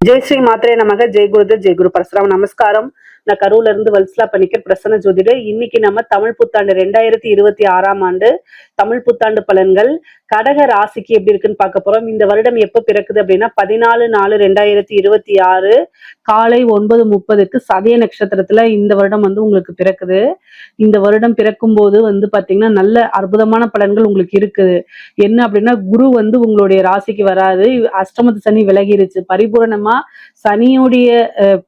ஜெய் ஸ்ரீ மாத்திரை நமக. ஜெய் குருதேவ், ஜெய் குரு பரசுராம். நமஸ்காரம். நான் கரூர்ல இருந்து வல்சலா பண்ணிக்கிற பிரசன்ன ஜோதிடர். இன்னைக்கு நம்ம தமிழ் புத்தாண்டு 2026 ஆண்டு தமிழ் புத்தாண்டு பலன்கள் கடக ராசிக்கு எப்படி இருக்குன்னு பார்க்க போறோம். இந்த வருடம் எப்ப பிறக்குது அப்படின்னா 14/4/2026 காலை 9:30 சதய நட்சத்திரத்துல இந்த வருடம் உங்களுக்கு பிறக்குது. இந்த வருடம் பிறக்கும் போது பாத்தீங்கன்னா நல்ல அற்புதமான பலன்கள் உங்களுக்கு இருக்குது. என்ன அப்படின்னா குரு உங்களுடைய ராசிக்கு வராது. அஷ்டமத்து சனி விலகிருச்சு. பரிபூரணமா சனியுடைய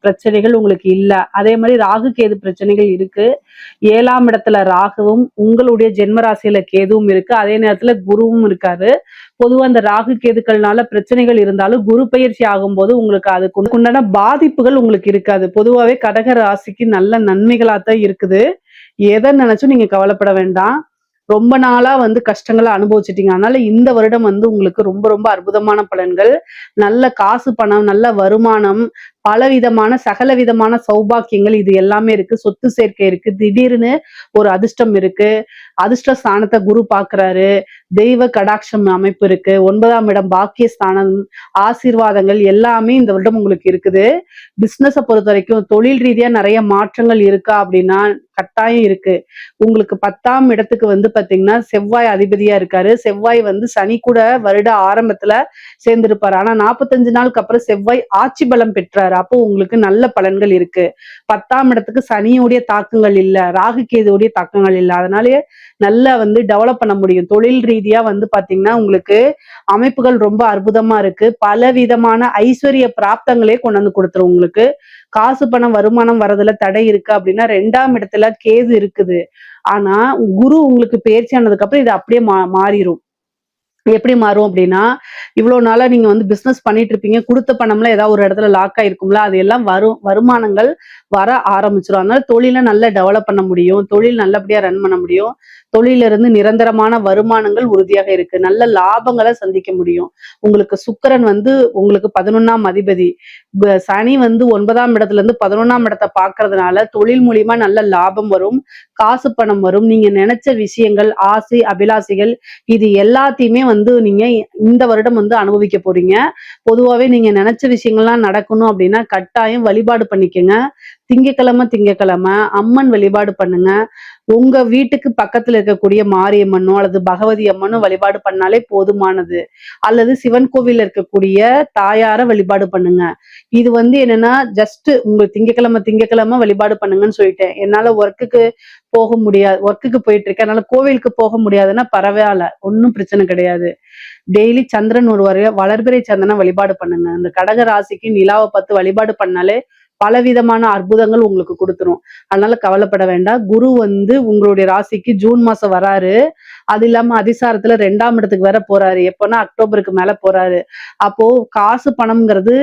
பிரச்சனைகள் உங்களுக்கு இல்ல. அதே மாதிரி ராகு கேது பிரச்சனைகள் இருக்கு. 7ஆம் இடத்துல ராகுவும் உங்களுடைய ஜென்ம ராசியில கேதுவும் இருக்கு. அதே நேரத்துல குருவும் இருக்காரு. பொதுவா அந்த ராகு கேதுக்கள்னால பிரச்சனைகள் இருந்தாலும் குரு பயிற்சி ஆகும்போது உங்களுக்கு அதுக்கு உண்டான பாதிப்புகள் உங்களுக்கு இருக்காது. பொதுவாவே கடக ராசிக்கு நல்ல நன்மைகளாத்தான் இருக்குது. எதை நினைச்சும் நீங்க கவலைப்பட வேண்டாம். ரொம்ப நாளா கஷ்டங்களை அனுபவிச்சிட்டீங்க. அதனால இந்த வருடம் உங்களுக்கு ரொம்ப ரொம்ப அற்புதமான பலன்கள். நல்ல காசு பணம், நல்ல வருமானம், பலவிதமான சகல விதமான சௌபாக்கியங்கள் இது எல்லாமே இருக்கு. சொத்து சேர்க்கை இருக்கு. திடீர்னு ஒரு அதிர்ஷ்டம் இருக்கு. அதிர்ஷ்ட ஸ்தானத்தை குரு பாக்குறாரு. தெய்வ கடாட்சம் அமைப்பு இருக்கு. 9ஆம் இடம் பாக்கியஸ்தானம், ஆசீர்வாதங்கள் எல்லாமே இந்த வருடம் உங்களுக்கு இருக்குது. பிசினஸை பொறுத்த வரைக்கும் தொழில் ரீதியா நிறைய மாற்றங்கள் இருக்கா அப்படின்னா கட்டாயம் இருக்கு. உங்களுக்கு 10ஆம் இடத்துக்கு பாத்தீங்கன்னா செவ்வாய் அதிபதியா இருக்காரு. செவ்வாய் சனி கூட வருட ஆரம்பத்துல சேர்ந்திருப்பாரு. ஆனா 45 நாளுக்கு அப்புறம் செவ்வாய் ஆட்சி பலம் பெற்றாரு. அப்போ உங்களுக்கு நல்ல பலன்கள் இருக்கு. 10ஆம் இடத்துக்கு சனியுடைய தாக்கங்கள் இல்ல, ராகு கேதுடைய தாக்கங்கள் இல்ல. அதனாலேயே நல்லா டெவலப் பண்ண முடியும். தொழில் ரீதியா பாத்தீங்கன்னா உங்களுக்கு அமைப்புகள் ரொம்ப அற்புதமா இருக்கு. பல விதமான ஐஸ்வர்ய பிராப்தங்களே கொண்டு கொடுத்துரும். உங்களுக்கு காசு பணம் வருமானம் வரதுல தடை இருக்கு அப்படின்னா 2ஆம் இடத்துல கேது இருக்குது. ஆனா குரு உங்களுக்கு பயிற்சி ஆனதுக்கு அப்புறம் இது அப்படியே மாறிடும். எப்படி மாறும் அப்படின்னா, இவ்வளவு நாளா நீங்க பிசினஸ் பண்ணிட்டு இருப்பீங்க. கொடுத்த பணம்லாம் ஏதாவது ஒரு இடத்துல லாக் ஆயிருக்கும்ல, அது எல்லாம் வருமானங்கள் வர ஆரம்பிச்சிடும். அதனால தொழிலை நல்லா டெவலப் பண்ண முடியும். தொழில் நல்லபடியா ரன் பண்ண முடியும். தொழில இருந்து நிரந்தரமான வருமானங்கள் உறுதியாக இருக்கு. நல்ல லாபங்களை சந்திக்க முடியும். உங்களுக்கு சுக்கிரன் உங்களுக்கு 11ஆம் அதிபதி. சனி 9ஆம் இடத்துல இருந்து 11ஆம் இடத்தை பாக்குறதுனால தொழில் மூலியமா நல்ல லாபம் வரும். காசு பணம் வரும். நீங்க நினைச்ச விஷயங்கள், ஆசை அபிலாசைகள் இது எல்லாத்தையுமே நீங்க இந்த வருடம் அனுபவிக்க போறீங்க. பொதுவாவே நீங்க நினைச்ச விஷயங்கள்லாம் நடக்கணும் அப்படின்னா கட்டாயம் வழிபாடு பண்ணிக்கங்க. திங்கக்கிழமை அம்மன் வழிபாடு பண்ணுங்க. உங்க வீட்டுக்கு பக்கத்துல இருக்கக்கூடிய மாரியம்மனோ அல்லது பகவதி அம்மனோ வழிபாடு பண்ணாலே போதுமானது. அல்லது சிவன் கோவில் இருக்கக்கூடிய தாயார வழிபாடு பண்ணுங்க. இது என்னன்னா ஜஸ்ட் உங்க திங்கக்கிழமை வழிபாடு பண்ணுங்கன்னு சொல்லிட்டேன். என்னால ஒர்க்குக்கு போக முடியாது, ஒர்க்குக்கு போயிட்டு இருக்கேன், அதனால கோவிலுக்கு போக முடியாதுன்னா பரவாயில்ல, ஒன்னும் பிரச்சனை கிடையாது. டெய்லி சந்திரன் ஒரு வளர்பிறை சந்திரனை வழிபாடு பண்ணுங்க. இந்த கடக ராசிக்கு நிலாவை பார்த்து வழிபாடு பண்ணாலே பலவிதமான அற்புதங்கள் உங்களுக்கு கொடுத்துரும். அதனால கவலைப்பட வேண்டாம். குரு உங்களுடைய ராசிக்கு ஜூன் மாசம் வராரு. அது இல்லாம அதிசாரத்துல 2ஆம் இடத்துக்கு வேற போறாரு. எப்போன்னா அக்டோபருக்கு மேல போறாரு. அப்போ காசு பணம்ங்கிறது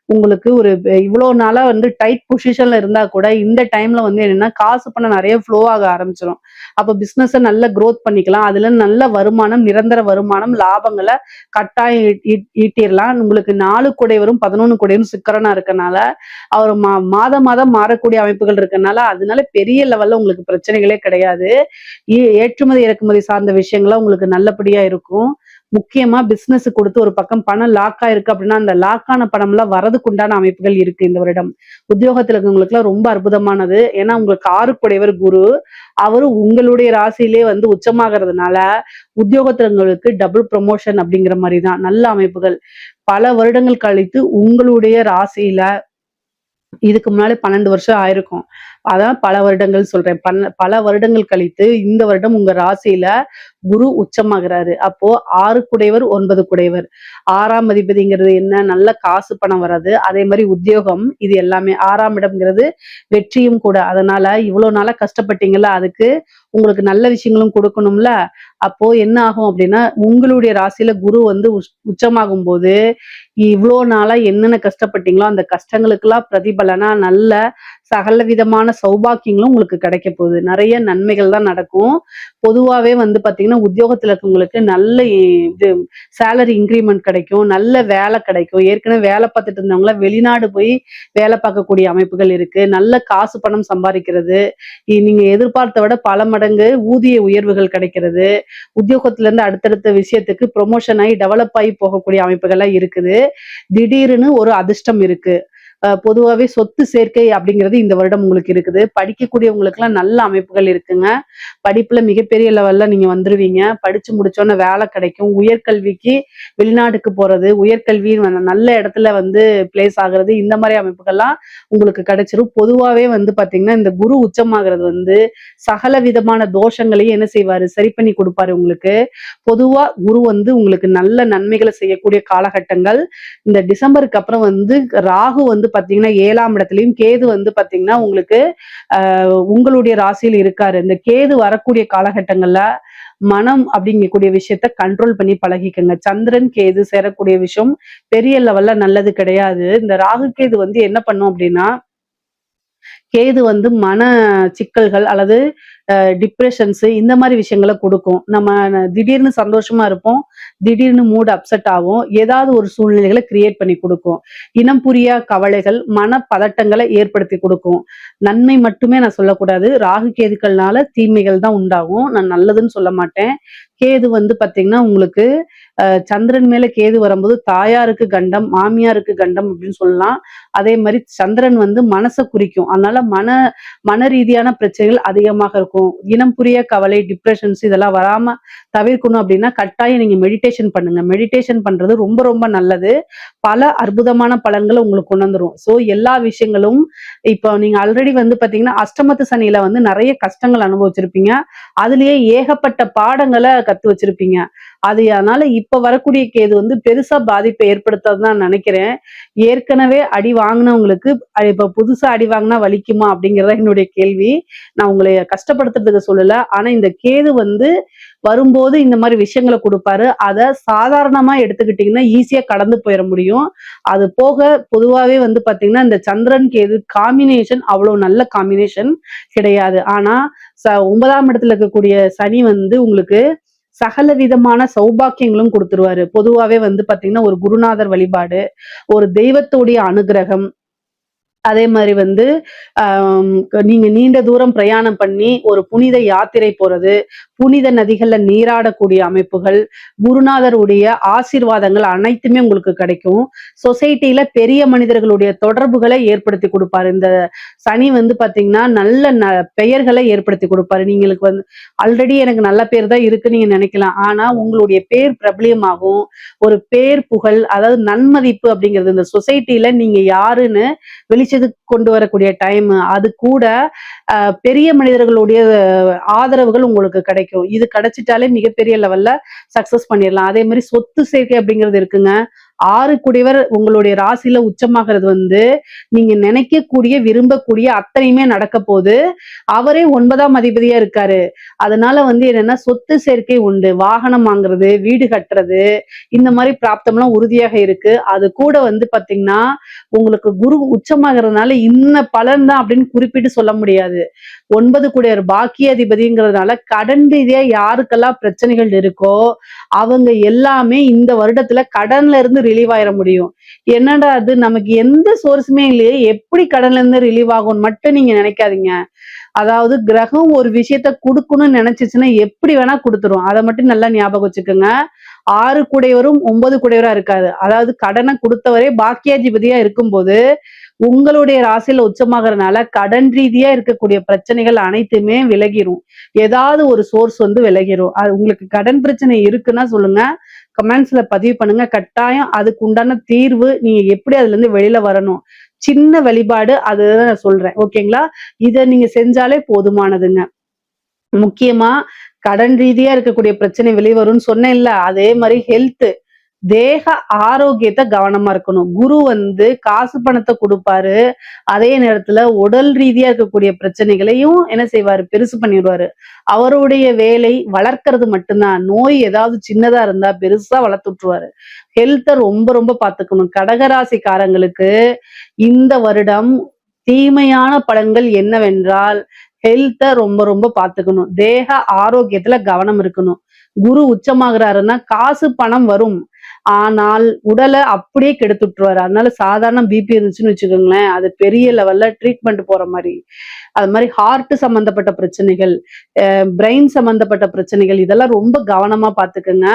உங்களுக்கு ஒரு இவ்வளவு நாளா டைட் பொசிஷன்ல இருந்தா கூட இந்த டைம்ல என்னன்னா காசு பணம் நிறைய ஃப்ளோ ஆக ஆரம்பிச்சிடும். அப்ப பிசினஸ நல்ல growth பண்ணிக்கலாம். அதுல நல்ல வருமானம், நிரந்தர வருமானம், லாபங்களை கட்டாயம் ஈட்டிடலாம். உங்களுக்கு 4 குடைவரும் 11 குடைவரும் சுக்கிரனா இருக்கனால அவர் மாதம் மாறக்கூடிய அமைப்புகள் இருக்கனால அதனால பெரிய லெவல்ல உங்களுக்கு பிரச்சனைகளே கிடையாது. ஏற்றுமதி இறக்குமதி சார்ந்த விஷயங்கள்லாம் உங்களுக்கு நல்லபடியா இருக்கும். முக்கியமா பிசினஸ் கொடுத்து ஒரு பக்கம் பணம் லாக் ஆயிருக்கு அப்படின்னா அந்த லாக்கான பணம் எல்லாம் வரதுக்கு உண்டான அமைப்புகள் இருக்கு இந்த வருடம். உத்தியோகத்துல இருக்கவங்களுக்கு எல்லாம் ரொம்ப அற்புதமானது. ஏன்னா உங்களுக்கு 6 குடையவர் குரு, அவரு உங்களுடைய ராசியிலே உச்சமாகிறதுனால உத்தியோகத்திற்கு டபுள் ப்ரமோஷன் அப்படிங்கிற மாதிரி தான் நல்ல அமைப்புகள். பல வருடங்கள் கழித்து உங்களுடைய ராசியில இதுக்கு முன்னாடி 12 வருஷம் ஆயிருக்கும். அதான் பல வருடங்கள் சொல்றேன். பல வருடங்கள் கழித்து இந்த வருடம் உங்க ராசியில குரு உச்சமாகிறாரு. அப்போ 6 குடைவர் 9 குடைவர். 6ஆம் அதிபதிங்கிறது என்ன? நல்ல காசு பணம் வராது. அதே மாதிரி உத்தியோகம், இது எல்லாமே 6ஆம் இடம்ங்கிறது வெற்றியும் கூட. அதனால இவ்வளவு நாளா கஷ்டப்பட்டீங்கல்ல, அதுக்கு உங்களுக்கு நல்ல விஷயங்களும் கொடுக்கணும்ல. அப்போ என்ன ஆகும் அப்படின்னா உங்களுடைய ராசியில குரு உச்சமாகும் போது இவ்வளோ நாளா என்னென்ன கஷ்டப்பட்டீங்களோ அந்த கஷ்டங்களுக்கெல்லாம் பிரதிபலனா நல்ல சகல விதமான சௌபாக்கியங்களும் உங்களுக்கு கிடைக்க போகுது. நிறைய நன்மைகள் தான் நடக்கும். பொதுவாவே வந்து பாத்தீங்கன்னா உத்தியோகத்துல இருக்கவங்களுக்கு நல்ல இது சேலரி இன்கிரிமெண்ட் கிடைக்கும், நல்ல வேலை கிடைக்கும். ஏற்கனவே வேலை பார்த்துட்டு இருந்தவங்களாம் வெளிநாடு போய் வேலை பார்க்கக்கூடிய அமைப்புகள் இருக்கு. நல்ல காசு பணம் சம்பாதிக்கிறது, நீங்க எதிர்பார்த்த விட பல மடங்கு ஊதிய உயர்வுகள் கிடைக்கிறது, உத்தியோகத்துல இருந்து அடுத்தடுத்த விஷயத்துக்கு ப்ரொமோஷன் ஆகி டெவலப் ஆகி போகக்கூடிய அமைப்புகள்லாம் இருக்குது. திடீர்னு ஒரு அதிர்ஷ்டம் இருக்கு. பொதுவாவே சொத்து சேர்க்கை அப்படிங்கிறது இந்த வருடம் உங்களுக்கு இருக்குது. படிக்கக்கூடியவங்களுக்கெல்லாம் நல்ல அமைப்புகள் இருக்குங்க. படிப்புல மிகப்பெரிய லெவல்ல நீங்க வந்துருவீங்க. படிச்சு முடிச்சோனே வேலை கிடைக்கும். உயர்கல்விக்கு வெளிநாட்டுக்கு போறது, உயர்கல்வி நல்ல இடத்துல வந்து பிளேஸ் ஆகுறது, இந்த மாதிரி அமைப்புகள்லாம் உங்களுக்கு கிடைச்சிரும். பொதுவாவே வந்து பாத்தீங்கன்னா இந்த குரு உச்சமாகிறது வந்து சகல விதமான தோஷங்களையும் என்ன செய்வாரு, சரி பண்ணி கொடுப்பாரு உங்களுக்கு. பொதுவா குரு வந்து உங்களுக்கு நல்ல நன்மைகளை செய்யக்கூடிய காலகட்டங்கள். இந்த டிசம்பருக்கு அப்புறம் வந்து ராகு வந்து பாத்தீங்கன்னா 7ஆம் இடத்துலயும், கேது வந்து பாத்தீங்கன்னா உங்களுக்கு உங்களுடைய ராசியில் இருக்காரு. இந்த கேது வரக்கூடிய காலகட்டங்கள்ல மனம் அப்படிங்கக்கூடிய விஷயத்த கண்ட்ரோல் பண்ணி பழகிக்கங்க. சந்திரன் கேது சேரக்கூடிய விஷயம் பெரிய லெவல்ல நல்லது கிடையாது. இந்த ராகு கேது வந்து என்ன பண்ணும் அப்படின்னா, கேது வந்து மன சிக்கல்கள் அல்லது டிப்ரெஷன்ஸ் இந்த மாதிரி விஷயங்களை கொடுக்கும். நம்ம திடீர்னு சந்தோஷமா இருப்போம், திடீர்னு மூட் அப்செட் ஆகும், ஏதாவது ஒரு சூழ்நிலைகளை கிரியேட் பண்ணி கொடுக்கும். இனம் புரியா கவலைகள், மன பதட்டங்களை ஏற்படுத்தி கொடுக்கும். நன்மை மட்டுமே நான் சொல்லக்கூடாது, ராகு கேதுக்கள்னால தீமைகள் தான் உண்டாகும், நான் நல்லதுன்னு சொல்ல மாட்டேன். கேது வந்து பாத்தீங்கன்னா உங்களுக்கு சந்திரன் மேல கேது வரும்போது தாயாருக்கு கண்டம், மாமியாருக்கு கண்டம் அப்படின்னு சொல்லலாம். அதே மாதிரி சந்திரன் வந்து மனசை குறிக்கும். அதனால மன ரீதியான பிரச்சனைகள் அதிகமாக இருக்கும். இனம் புரிய கவலை, டிப்ரெஷன்ஸ் இதெல்லாம் வராம தவிர்க்கணும் அப்படின்னா கட்டாயம் நீங்க மெடிடேஷன் பண்ணுங்க. மெடிடேஷன் பண்றது ரொம்ப ரொம்ப நல்லது. பல அற்புதமான பலன்களை உங்களுக்கு கொண்டு வந்துரும். ஸோ எல்லா விஷயங்களும் இப்போ நீங்க ஆல்ரெடி வந்து பாத்தீங்கன்னா அஷ்டமத்து சனியில வந்து நிறைய கஷ்டங்கள் அனுபவிச்சிருப்பீங்க. அதுலயே ஏகப்பட்ட பாடங்களை கத்து வச்சிருப்பீங்க. அதனால இப்ப வரக்கூடிய கேது வந்து பெருசா பாதிப்பை ஏற்படுத்தாதுன்னு நினைக்கிறேன். ஏற்கனவே அடி வாங்கினவங்களுக்கு இப்ப புதுசா அடி வாங்கினா வலிக்குமா அப்படிங்கறத என்னுடைய கேள்வி. நான் உங்களை கஷ்டப்படுத்துறதுக்கு சொல்லல. ஆனா இந்த கேது வந்து வரும்போது இந்த மாதிரி விஷயங்களை கொடுப்பாரு. அதை சாதாரணமா எடுத்துக்கிட்டீங்கன்னா ஈஸியா கடந்து போயிட முடியும். அது போக பொதுவாவே வந்து பாத்தீங்கன்னா இந்த சந்திரன் கேது காம்பினேஷன் அவ்வளவு நல்ல காம்பினேஷன் கிடையாது. ஆனா 9ஆம் இடத்துல இருக்கக்கூடிய சனி வந்து உங்களுக்கு சகல விதமான சௌபாக்கியங்களும் கொடுத்துருவாரு. பொதுவாவே வந்து பாத்தீங்கன்னா ஒரு குருநாதர் வழிபாடு, ஒரு தெய்வத்தோடைய அனுகிரகம், அதே மாதிரி வந்து நீங்க நீண்ட தூரம் பிரயாணம் பண்ணி ஒரு புனித யாத்திரை போறது, புனித நதிகள்ல நீராடக்கூடிய அமைப்புகள், குருநாதருடைய ஆசீர்வாதங்கள் அனைத்துமே உங்களுக்கு கிடைக்கும். சொசைட்டில பெரிய மனிதர்களுடைய தொடர்புகளை ஏற்படுத்தி கொடுப்பாரு. இந்த சனி வந்து பாத்தீங்கன்னா நல்ல பெயர்களை ஏற்படுத்தி கொடுப்பாரு. நீங்களுக்கு வந்து ஆல்ரெடி எனக்கு நல்ல பேர் தான் இருக்குன்னு நீங்க நினைக்கலாம். ஆனா உங்களுடைய பேர் பிரபலியமாகும். ஒரு பேர் புகழ், அதாவது நன்மதிப்பு அப்படிங்கிறது இந்த சொசைட்டில நீங்க யாருன்னு வெளிச்சத்துக்கு கொண்டு வரக்கூடிய டைம். அது கூட பெரிய மனிதர்களுடைய ஆதரவுகள் உங்களுக்கு கிடைக்கும். இது கிடைச்சிட்டாலே மிகப்பெரிய லெவல்ல சக்சஸ் பண்ணிடலாம். அதே மாதிரி சொத்து சேர்க்கை அப்படிங்கிறது இருக்குங்க. 6 குடைவர் உங்களுடைய ராசியில உச்சமாகிறது வந்து நீங்க நினைக்கக்கூடிய விரும்பக்கூடிய அத்தனையுமே நடக்க போது. அவரே 9ஆம் அதிபதியா இருக்காரு. அதனால வந்து என்னன்னா சொத்து சேர்க்கை உண்டு. வாகனம் வாங்குறது, வீடு கட்டுறது, இந்த மாதிரி பிராப்தம்லாம் உறுதியாக இருக்கு. அது கூட வந்து பாத்தீங்கன்னா உங்களுக்கு குரு உச்சமாகிறதுனால இன்ன பலன் தான் அப்படின்னு குறிப்பிட்டு சொல்ல முடியாது. 9 குடையர் பாக்கியாதிபதிங்கிறதுனால கடன் ரீதியா யாருக்கெல்லாம் பிரச்சனைகள் இருக்கோ அவங்க எல்லாமே இந்த வருடத்துல கடன்ல இருந்து ரிலீவ் ஆயிட முடியும். என்னடா அது, நமக்கு எந்த சோர்ஸுமே இல்லையே, எப்படி கடன்ல இருந்து ரிலீவ் ஆகும்னு மட்டும் நீங்க நினைக்காதீங்க. அதாவது கிரகம் ஒரு விஷயத்த கொடுக்கணும்னு நினைச்சிச்சுன்னா எப்படி வேணா கொடுத்துரும். அதை மட்டும் நல்லா ஞாபகம் வச்சுக்கோங்க. 6 குடையவரும் 9 குடையவரா இருக்காது. அதாவது கடனை கொடுத்தவரே பாக்கியாதிபதியா இருக்கும்போது உங்களுடைய ராசியில உச்சமாகறதுனால கடன் ரீதியா இருக்கக்கூடிய பிரச்சனைகள் அனைத்துமே விலகிரும். ஏதாவது ஒரு சோர்ஸ் வந்து விலகிரும். அது உங்களுக்கு கடன் பிரச்சனை இருக்குன்னா சொல்லுங்க, கமெண்ட்ஸ்ல பதிவு பண்ணுங்க. கட்டாயம் அதுக்கு உண்டான தீர்வு, நீங்க எப்படி அதுல இருந்து வெளியில வரணும், சின்ன வழிபாடு அதுதான் நான் சொல்றேன். ஓகேங்களா? இதை நீங்க செஞ்சாலே போதுமானதுங்க. முக்கியமா கடன் ரீதியா இருக்கக்கூடிய பிரச்சனை வெளிவரும்னு சொன்னேன்ல, அதே மாதிரி ஹெல்த், தேக ஆரோக்கியத்தை கவனமா இருக்கணும். குரு வந்து காசு பணத்தை கொடுப்பாரு. அதே நேரத்துல உடல் ரீதியா இருக்கக்கூடிய பிரச்சனைகளையும் என்ன செய்வாரு, பெருசு பண்ணிடுவாரு. அவருடைய வேலை வளர்க்கறது மட்டும்தான். நோய் ஏதாவது சின்னதா இருந்தா பெருசா வளர்த்து விட்டுருவாரு. ஹெல்த்தை ரொம்ப ரொம்ப பாத்துக்கணும். கடகராசிக்காரங்களுக்கு இந்த வருடம் தீமையான பலன்கள் என்னவென்றால் ஹெல்த்தை ரொம்ப ரொம்ப பார்த்துக்கணும். தேக ஆரோக்கியத்துல கவனம் இருக்கணும். குரு உச்சமாகிறாருன்னா காசு பணம் வரும். ஆனால் உடலை அப்படியே கெடுத்து விட்டுருவாரு. அதனால சாதாரண பிபி இருந்துச்சுன்னு வச்சுக்கோங்களேன், அது பெரிய லெவல்ல ட்ரீட்மெண்ட் போற மாதிரி. அது மாதிரி ஹார்ட் சம்பந்தப்பட்ட பிரச்சனைகள், பிரெயின் சம்பந்தப்பட்ட பிரச்சனைகள் இதெல்லாம் ரொம்ப கவனமா பார்த்துக்கோங்க.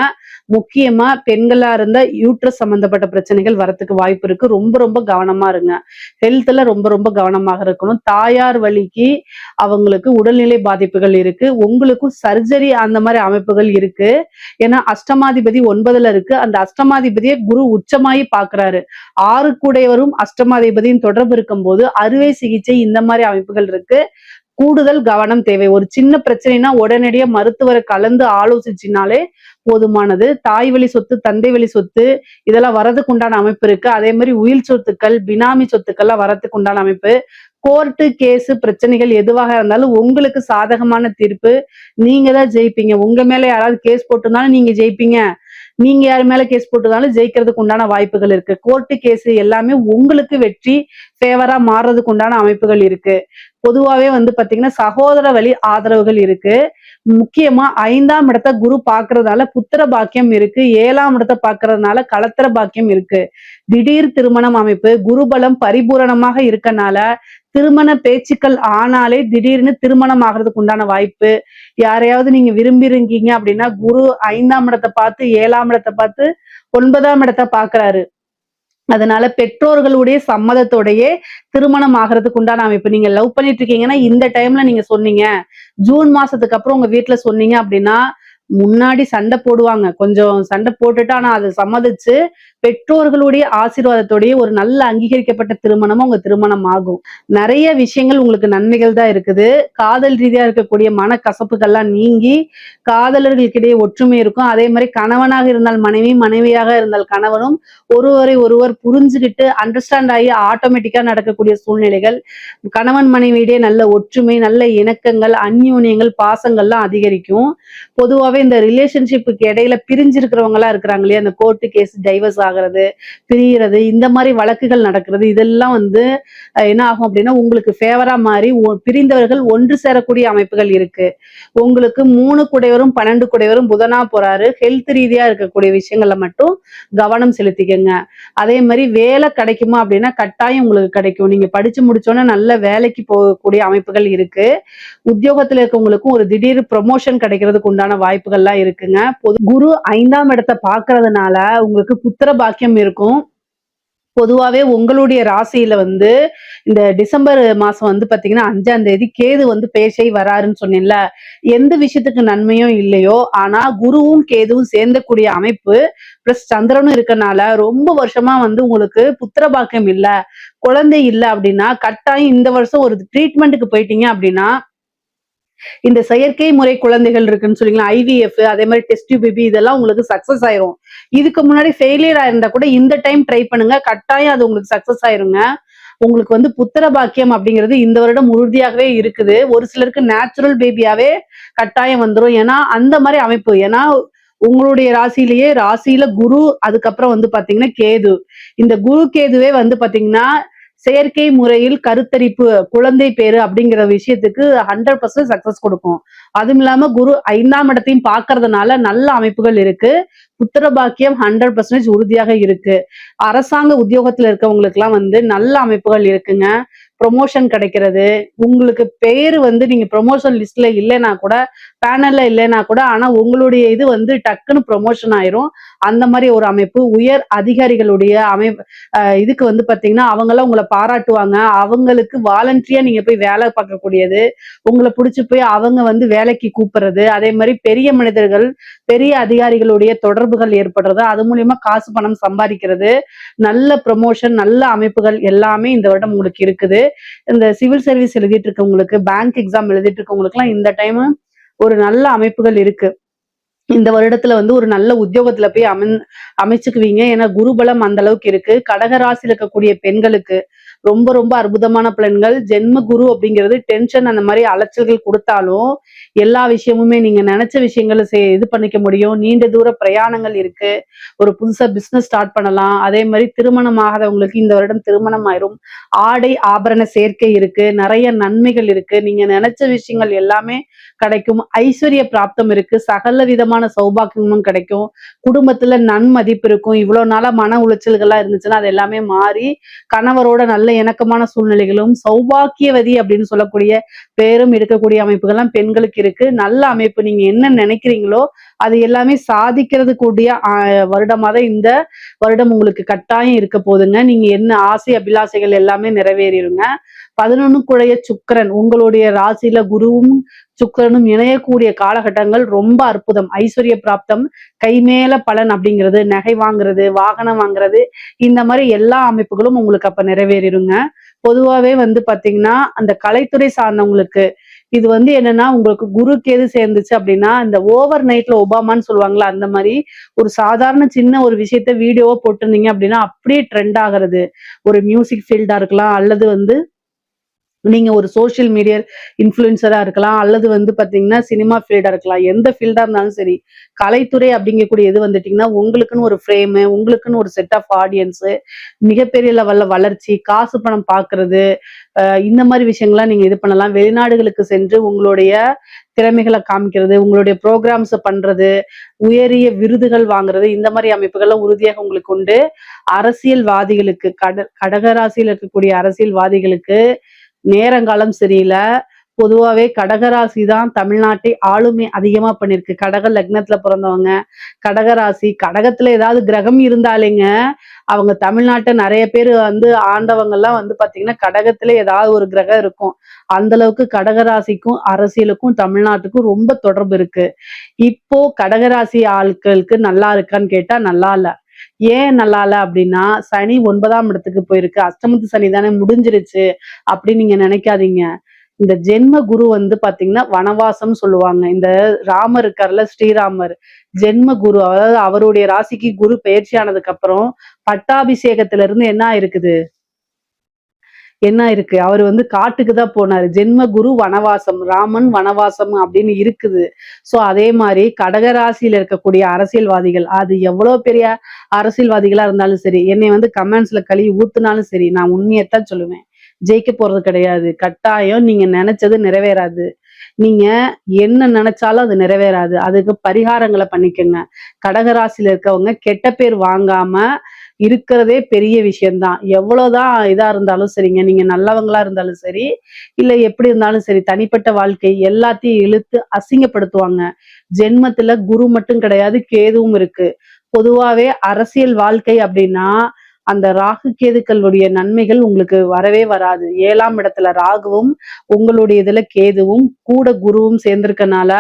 முக்கியமா பெண்களா இருந்தா யூட்ரஸ் சம்பந்தப்பட்ட பிரச்சனைகள் வரத்துக்கு வாய்ப்பு இருக்கு. ரொம்ப ரொம்ப கவனமா இருங்க. ஹெல்த்ல ரொம்ப ரொம்ப கவனமாக இருக்கணும். தாயார் வழிக்கு அவங்களுக்கு உடல்நிலை பாதிப்புகள் இருக்கு. உங்களுக்கும் சர்ஜரி அந்த மாதிரி அமைப்புகள் இருக்கு. ஏன்னா அஷ்டமாதிபதி 9ல இருக்கு. அந்த அஷ்டமாதிபதியை குரு உச்சமாயி பாக்குறாரு. 6 கூடையவரும் அஷ்டமாதிபதியின் தொடர்பு இருக்கும் போது அறுவை சிகிச்சை இந்த மாதிரி அமைப்புகள் இருக்கு. கூடுதல் கவனம் தேவை. ஒரு சின்ன பிரச்சனைனா உடனடியா மருத்துவரை கலந்து ஆலோசிச்சினாலே போதுமானது. தாய் வழி சொத்து, தந்தை வழி சொத்து இதெல்லாம் வரதுக்கு உண்டான அமைப்பு இருக்கு. அதே மாதிரி உயில் சொத்துக்கள், பினாமி சொத்துக்கள்லாம் வரதுக்கு உண்டான அமைப்பு. கோர்ட்டு கேஸ் பிரச்சனைகள் எதுவாக இருந்தாலும் உங்களுக்கு சாதகமான தீர்ப்பு நீங்க தான் ஜெயிப்பீங்க. உங்க மேல யாராவது கேஸ் போட்டிருந்தாலும் நீங்க ஜெயிப்பீங்க. நீங்க யார் மேல கேஸ் போட்டதாலும் ஜெயிக்கிறதுக்கு உண்டான வாய்ப்புகள் இருக்கு. கோர்ட்டு கேஸ் எல்லாமே உங்களுக்கு வெற்றி ஃபேவரா மாறுறதுக்கு உண்டான அமைப்புகள் இருக்கு. பொதுவாவே பாத்தீங்கன்னா சகோதர வழி ஆதரவுகள் இருக்கு. முக்கியமா 5ஆம் இடத்தை குரு பாக்குறதுனால புத்திர பாக்கியம் இருக்கு. 7ஆம் இடத்தை பாக்குறதுனால களத்திர பாக்கியம் இருக்கு. திடீர் திருமணம் அமைப்பு, குருபலம் பரிபூரணமாக இருக்கனால திருமண பேச்சுக்கள் ஆனாலே திடீர்னு திருமணம் ஆகிறதுக்கு உண்டான வாய்ப்பு. யாரையாவது நீங்க விரும்பிருக்கீங்க அப்படின்னா குரு 5ஆம் இடத்தை பார்த்து 7ஆம் இடத்தை பார்த்து 9ஆம் இடத்தை பாக்குறாரு. அதனால பெற்றோர்களுடைய சம்மதத்தோடயே திருமணம் ஆகிறதுக்கு உண்டான அமைப்பு. நீங்க லவ் பண்ணிட்டு இருக்கீங்கன்னா இந்த டைம்ல நீங்க சொன்னீங்க, ஜூன் மாசத்துக்கு அப்புறம் உங்க வீட்டுல சொன்னீங்க அப்படின்னா முன்னாடி சண்டை போடுவாங்க. கொஞ்சம் சண்டை போட்டுட்டு ஆனா அதை சம்மதிச்சு பெற்றோர்களுடைய ஆசீர்வாதத்தோடய ஒரு நல்ல அங்கீகரிக்கப்பட்ட திருமணமா உங்க திருமணம் ஆகும். நிறைய விஷயங்கள் உங்களுக்கு நன்மைகள் தான் இருக்குது. காதல் ரீதியா இருக்கக்கூடிய மனக்கசப்புகள்லாம் நீங்கி காதலர்களுக்கிடையே ஒற்றுமை இருக்கும். அதே மாதிரி கணவனாக இருந்தால் மனைவி, மனைவியாக இருந்தால் கணவனும் ஒருவரை ஒருவர் புரிஞ்சுக்கிட்டு அண்டர்ஸ்டாண்ட் ஆகி ஆட்டோமேட்டிக்கா நடக்கக்கூடிய சூழ்நிலைகள். கணவன் மனைவியிடையே நல்ல ஒற்றுமை, நல்ல இணக்கங்கள், அந்யூன்யங்கள், பாசங்கள்லாம் அதிகரிக்கும். பொதுவாகவே இந்த ரிலேஷன்ஷிப்புக்கு இடையில பிரிஞ்சிருக்கிறவங்க எல்லாம் இருக்கிறாங்க இல்லையா, அந்த கோர்ட்டு கேஸ், டைவர்ஸ் ஆகிறது, பிரிகிறது, இந்த மாதிரி வழக்குகள் நடக்கிறது, இதெல்லாம் என்ன ஆகும் அப்படின்னா உங்களுக்கு ஃபேவரா மாறி பிரிந்தவர்கள் ஒன்று சேரக்கூடிய அமைப்புகள் இருக்கு. உங்களுக்கு 3 குடைவரும் 12 குடைவரும் புதனா போறாரு. ஹெல்த் ரீதியா இருக்கக்கூடிய விஷயங்கள்ல மட்டும் கவனம் செலுத்திக்கங்க. அதே மாதிரி வேலை கிடைக்குமா அப்படின்னா கட்டாயம் உங்களுக்கு கிடைக்கும். நீங்க படிச்சு முடிச்சோன்னா நல்ல வேலைக்கு போகக்கூடிய அமைப்புகள் இருக்கு. உத்தியோகத்துல இருக்கவங்களுக்கும் ஒரு திடீர் ப்ரொமோஷன் கிடைக்கிறதுக்கு உண்டான வாய்ப்புகள்லாம் இருக்குங்க. குரு 5ஆம் இடத்தை பாக்குறதுனால உங்களுக்கு புத்திர பாக்கியம் இருக்கும். பொதுவாவே உங்களுடைய ராசியில இந்த டிசம்பர் மாசம் பாத்தீங்கன்னா 5ஆம் தேதி கேது பேசை வராருன்னு சொன்னேன்ல. எந்த விஷயத்துக்கு நன்மையும் இல்லையோ ஆனா குருவும் கேதுவும் சேர்ந்தக்கூடிய அமைப்பு பிளஸ் சந்திரனும் இருக்கனால ரொம்ப வருஷமா உங்களுக்கு புத்திர பாக்கியம் இல்ல, குழந்தை இல்ல அப்படின்னா கட்டாயம் இந்த வருஷம் ஒரு ட்ரீட்மெண்ட்டுக்கு போயிட்டீங்க அப்படின்னா இந்த செயற்கை முறை குழந்தைகள் இருக்குன்னு சொல்லிங்களா, IVF, அதே மாதிரி டெஸ்ட் டியூப் பேபி இதெல்லாம் உங்களுக்கு சக்சஸ் ஆயிரும். இதுக்கு முன்னாடி ஃபெயிலியர் ஆயிருந்தா கூட இந்த டைம் ட்ரை பண்ணுங்க, கட்டாயம் அது உங்களுக்கு சக்சஸ் ஆயிருங்க. உங்களுக்கு புத்திர பாக்கியம் அப்படிங்கிறது இந்த வருடம் உறுதியாகவே இருக்குது. ஒரு சிலருக்கு நேச்சுரல் பேபியாவே கட்டாயம் வந்துடும். ஏன்னா அந்த மாதிரி அமைப்பு. ஏன்னா உங்களுடைய ராசியில குரு, அதுக்கப்புறம் பாத்தீங்கன்னா கேது. இந்த குரு கேதுவே பாத்தீங்கன்னா செயற்கை முறையில் கருத்தரிப்பு, குழந்தை பேரு அப்படிங்கிற விஷயத்துக்கு 100% சக்சஸ் கொடுக்கும். அதுவும் இல்லாம குரு 5ஆம் இடத்தையும் பாக்குறதுனால நல்ல அமைப்புகள் இருக்கு. புத்திர பாக்கியம் 100% உறுதியாக இருக்கு. அரசாங்க உத்தியோகத்துல இருக்கவங்களுக்கு எல்லாம் நல்ல அமைப்புகள் இருக்குங்க. ப்ரொமோஷன் கிடைக்கிறது, உங்களுக்கு பேரு நீங்க ப்ரொமோஷன் லிஸ்ட்ல இல்லைன்னா கூட, பேனல்ல இல்லைன்னா கூட, ஆனா உங்களுடைய இது டக்குன்னு ப்ரொமோஷன் ஆயிரும். அந்த மாதிரி ஒரு அமைப்பு. உயர் அதிகாரிகளுடைய அமைப்பு இதுக்கு பாத்தீங்கன்னா அவங்கெல்லாம் உங்களை பாராட்டுவாங்க. அவங்களுக்கு வாலண்டரியா நீங்க போய் வேலை பார்க்கக்கூடியது, உங்களை பிடிச்சி போய் அவங்க வேலைக்கு கூப்பிடுறது, அதே மாதிரி பெரிய மனிதர்கள், பெரிய அதிகாரிகளுடைய தொடர்புகள் ஏற்படுறது, அது மூலியமா காசு பணம் சம்பாதிக்கிறது, நல்ல ப்ரொமோஷன், நல்ல அமைப்புகள் எல்லாமே இந்த வருடம் உங்களுக்கு இருக்குது. இந்த சிவில் சர்வீஸ் எழுதிட்டு இருக்கவங்களுக்கு, பேங்க் எக்ஸாம் எழுதிட்டு இருக்கவங்களுக்கு எல்லாம் இந்த டைம் ஒரு நல்ல அமைப்புகள் இருக்கு. இந்த வருடத்துல ஒரு நல்ல உத்தியோகத்துல போய் அமைச்சுக்குவீங்க. ஏன்னா குருபலம் அந்த அளவுக்கு இருக்கு. கடகராசியில் இருக்கக்கூடிய பெண்களுக்கு, ரொம்ப ரொம்ப அற்புதமான பலன்கள். ஜென்ம குரு அப்படிங்கிறது டென்ஷன் அந்த மாதிரி அலைச்சல்கள் கொடுத்தாலும் எல்லா விஷயமுமே நீங்க நினைச்ச விஷயங்களை இது பண்ணிக்க முடியும். நீண்ட தூர பிரயாணங்கள் இருக்கு. ஒரு புதுசா பிசினஸ் ஸ்டார்ட் பண்ணலாம். அதே மாதிரி திருமணம் ஆகாதவங்களுக்கு இந்த வருடம் திருமணம் ஆயிரும். ஆடை ஆபரண சேர்க்கை இருக்கு. நிறைய நன்மைகள் இருக்கு. நீங்க நினைச்ச விஷயங்கள் எல்லாமே கிடைக்கும். ஐஸ்வர்ய பிராப்தம் இருக்கு. சகல விதமான சௌபாக்கியமும் கிடைக்கும். குடும்பத்துல நன்மதிப்பு இருக்கும். இவ்வளவு நாளா மன உளைச்சல்கள்லாம் இருந்துச்சுன்னா அது எல்லாமே மாறி கணவரோட நல்ல இணக்கமான சூழ்நிலைகளும் சௌபாக்கியவதி அப்படின்னு சொல்லக்கூடிய பேரும் எடுக்கக்கூடிய அமைப்புகள்லாம் பெண்களுக்கு இருக்கு. நல்ல அமைப்பு. நீங்க என்ன நினைக்கிறீங்களோ அது எல்லாமே சாதிக்கிறது கூடிய வருடமா தான் இந்த வருடம் உங்களுக்கு கட்டாயம் இருக்க போதுங்க. நீங்க என்ன ஆசை அபிலாசைகள் எல்லாமே நிறைவேறிடுங்க. 11 சுக்கிரன் உங்களுடைய ராசியில குருவும் சுக்கிரனும் இணையக்கூடிய காலகட்டங்கள் ரொம்ப அற்புதம். ஐஸ்வர்ய பிராப்தம், கைமேல பலன் அப்படிங்கிறது, நகை வாங்குறது, வாகனம் வாங்குறது, இந்த மாதிரி எல்லா அமைப்புகளும் உங்களுக்கு அப்ப நிறைவேறிடுங்க. பொதுவாவே பாத்தீங்கன்னா அந்த கலைத்துறை சார்ந்தவங்களுக்கு இது என்னன்னா உங்களுக்கு குரு கேது சேர்ந்துச்சு அப்படின்னா இந்த ஓவர் நைட்ல ஒபாமான்னு சொல்லுவாங்களா அந்த மாதிரி ஒரு சாதாரண சின்ன ஒரு விஷயத்த வீடியோவா போட்டிருந்தீங்க அப்படின்னா அப்படியே ட்ரெண்ட் ஆகிறது. ஒரு மியூசிக் ஃபீல்டா இருக்கலாம், அல்லது நீங்க ஒரு சோசியல் மீடியா இன்ஃப்ளூயன்சரா இருக்கலாம், அல்லது பாத்தீங்கன்னா சினிமா ஃபீல்டா இருக்கலாம். எந்த ஃபீல்டா இருந்தாலும் சரி, கலைத்துறை அப்படிங்கக்கூடிய இது வந்துட்டீங்கன்னா உங்களுக்குன்னு ஒரு ஃப்ரேமு, உங்களுக்குன்னு ஒரு செட் ஆஃப் ஆடியன்ஸ், மிகப்பெரிய லெவல்ல வளர்ச்சி, காசு பணம் பாக்குறது, இந்த மாதிரி விஷயங்கள்லாம் நீங்க இது பண்ணலாம். வெளிநாடுகளுக்கு சென்று உங்களுடைய திறமைகளை காமிக்கிறது, உங்களுடைய ப்ரோக்ராம்ஸ் பண்றது, உயரிய விருதுகள் வாங்குறது, இந்த மாதிரி அமைப்புகள்லாம் உறுதியாக உங்களுக்கு உண்டு. அரசியல்வாதிகளுக்கு கடகராசியில் இருக்கக்கூடிய அரசியல்வாதிகளுக்கு நேரங்காலம் சரியில்லை. பொதுவாவே கடகராசி தான் தமிழ்நாட்டை ஆளுமை அதிகமா பண்ணிருக்கு. கடக லக்னத்துல பிறந்தவங்க, கடகராசி, கடகத்துல ஏதாவது கிரகம் இருந்தாலேங்க அவங்க தமிழ்நாட்டை நிறைய பேர் ஆண்டவங்க எல்லாம் பாத்தீங்கன்னா கடகத்துல ஏதாவது ஒரு கிரகம் இருக்கும். அந்த அளவுக்கு கடகராசிக்கும் அரசியலுக்கும் தமிழ்நாட்டுக்கும் ரொம்ப தொடர்பு இருக்கு. இப்போ கடகராசி ஆட்களுக்கு நல்லா இருக்கான்னு கேட்டா நல்லா இல்ல. ஏன் நல்லா இல்ல அப்படின்னா சனி 9ஆம் இடத்துக்கு போயிருக்கு. அஷ்டமத்து சனி தானே முடிஞ்சிருச்சு அப்படின்னு நீங்க நினைக்காதீங்க. இந்த ஜென்ம குரு பாத்தீங்கன்னா வனவாசம் சொல்லுவாங்க. இந்த ராமர் இருக்கார்ல, ஸ்ரீராமர் ஜென்ம குரு, அதாவது அவருடைய ராசிக்கு குரு பயிற்சி ஆனதுக்கு அப்புறம் பட்டாபிஷேகத்துல இருந்து என்ன இருக்கு அவர் காட்டுக்கு தான் போனாரு. ஜென்ம குரு வனவாசம், ராமன் வனவாசம் அப்படின்னு இருக்குது. சோ அதே மாதிரி கடகராசியில இருக்கக்கூடிய அரசியல்வாதிகள், அது எவ்வளவு பெரிய அரசியல்வாதிகளா இருந்தாலும் சரி, என்னை கமெண்ட்ஸ்ல கழுவி ஊத்துனாலும் சரி, நான் உண்மையத்தான் சொல்லுவேன். ஜெயிக்க போறது கிடையாது. கட்டாயம் நீங்க நினைச்சது நிறைவேறாது. நீங்க என்ன நினைச்சாலும் அது நிறைவேறாது. அதுக்கு பரிகாரங்களை பண்ணிக்கங்க. கடகராசியில இருக்கவங்க கெட்ட பேர் வாங்காம இருக்கிறதே பெரிய விஷயம்தான். எவ்வளவுதான் இதா இருந்தாலும் சரிங்க, நீங்க நல்லவங்களா இருந்தாலும் சரி, இல்ல எப்படி இருந்தாலும் சரி, தனிப்பட்ட வாழ்க்கை எல்லாத்தையும் இழுத்து அசிங்கப்படுத்துவாங்க. ஜென்மத்துல குரு மட்டும் கிடையாது, கேதுவும் இருக்கு. பொதுவாவே அரசியல் வாழ்க்கை அப்படின்னா அந்த ராகு கேதுக்களுடைய நன்மைகள் உங்களுக்கு வரவே வராது. 7ஆம் இடத்துல ராகுவும் உங்களுடைய இதுல கேதுவும் கூட குருவும் சேர்ந்திருக்கனால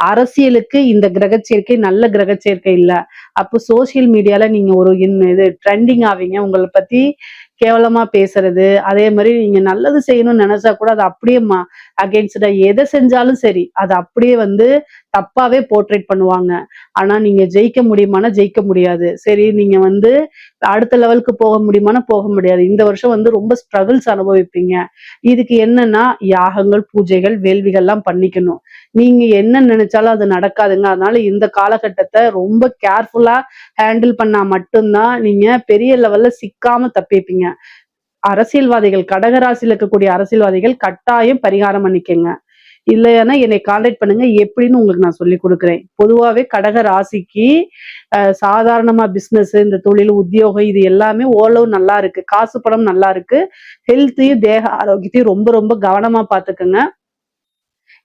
அரசியலுக்கு இந்த கிரக சேர்க்கை நல்ல கிரக சேர்க்கை இல்ல. அப்போ சோசியல் மீடியால நீங்க ஒரு இது ட்ரெண்டிங் ஆவீங்க. உங்களை பத்தி கேவலமா பேசுறது, அதே மாதிரி நீங்க நல்லது செய்யணும்னு நினைச்சா கூட அது அப்படியே அகெயின்ஸ்டா எதை செஞ்சாலும் சரி அது அப்படியே தப்பாவே போர்ட்ரேட் பண்ணுவாங்க. ஆனா நீங்க ஜெயிக்க முடியுமானா ஜெயிக்க முடியாது. சரி, நீங்க அடுத்த லெவலுக்கு போக முடியுமானா போக முடியாது. இந்த வருஷம் ரொம்ப ஸ்ட்ரகிள்ஸ் அனுபவிப்பீங்க. இதுக்கு என்னன்னா யாகங்கள், பூஜைகள், வேள்விகள்லாம் பண்ணிக்கணும். நீங்க என்ன நினைச்சாலும் அது நடக்காதுங்க. அதனால இந்த காலகட்டத்தை ரொம்ப கேர்ஃபுல்லா ஹேண்டில் பண்ணா மட்டும்தான் நீங்க பெரிய லெவல்ல சிக்காம தப்பிப்பீங்க. அரசியல்வாதிகள், கடகராசியில் இருக்கக்கூடிய அரசியல்வாதிகள் கட்டாயம் பரிகாரம் பண்ணிக்கங்க. இல்லைன்னா என்னை கான்டாக்ட் பண்ணுங்க, எப்படின்னு உங்களுக்கு நான் சொல்லி கொடுக்குறேன். பொதுவாவே கடக ராசிக்கு சாதாரணமா பிசினஸ், இந்த தொழில், உத்தியோகம் இது எல்லாமே ஓரளவு நல்லா இருக்கு. காசு பணம் நல்லா இருக்கு. ஹெல்த்தையும் தேக ஆரோக்கியத்தையும் ரொம்ப ரொம்ப கவனமா பாத்துக்கோங்க.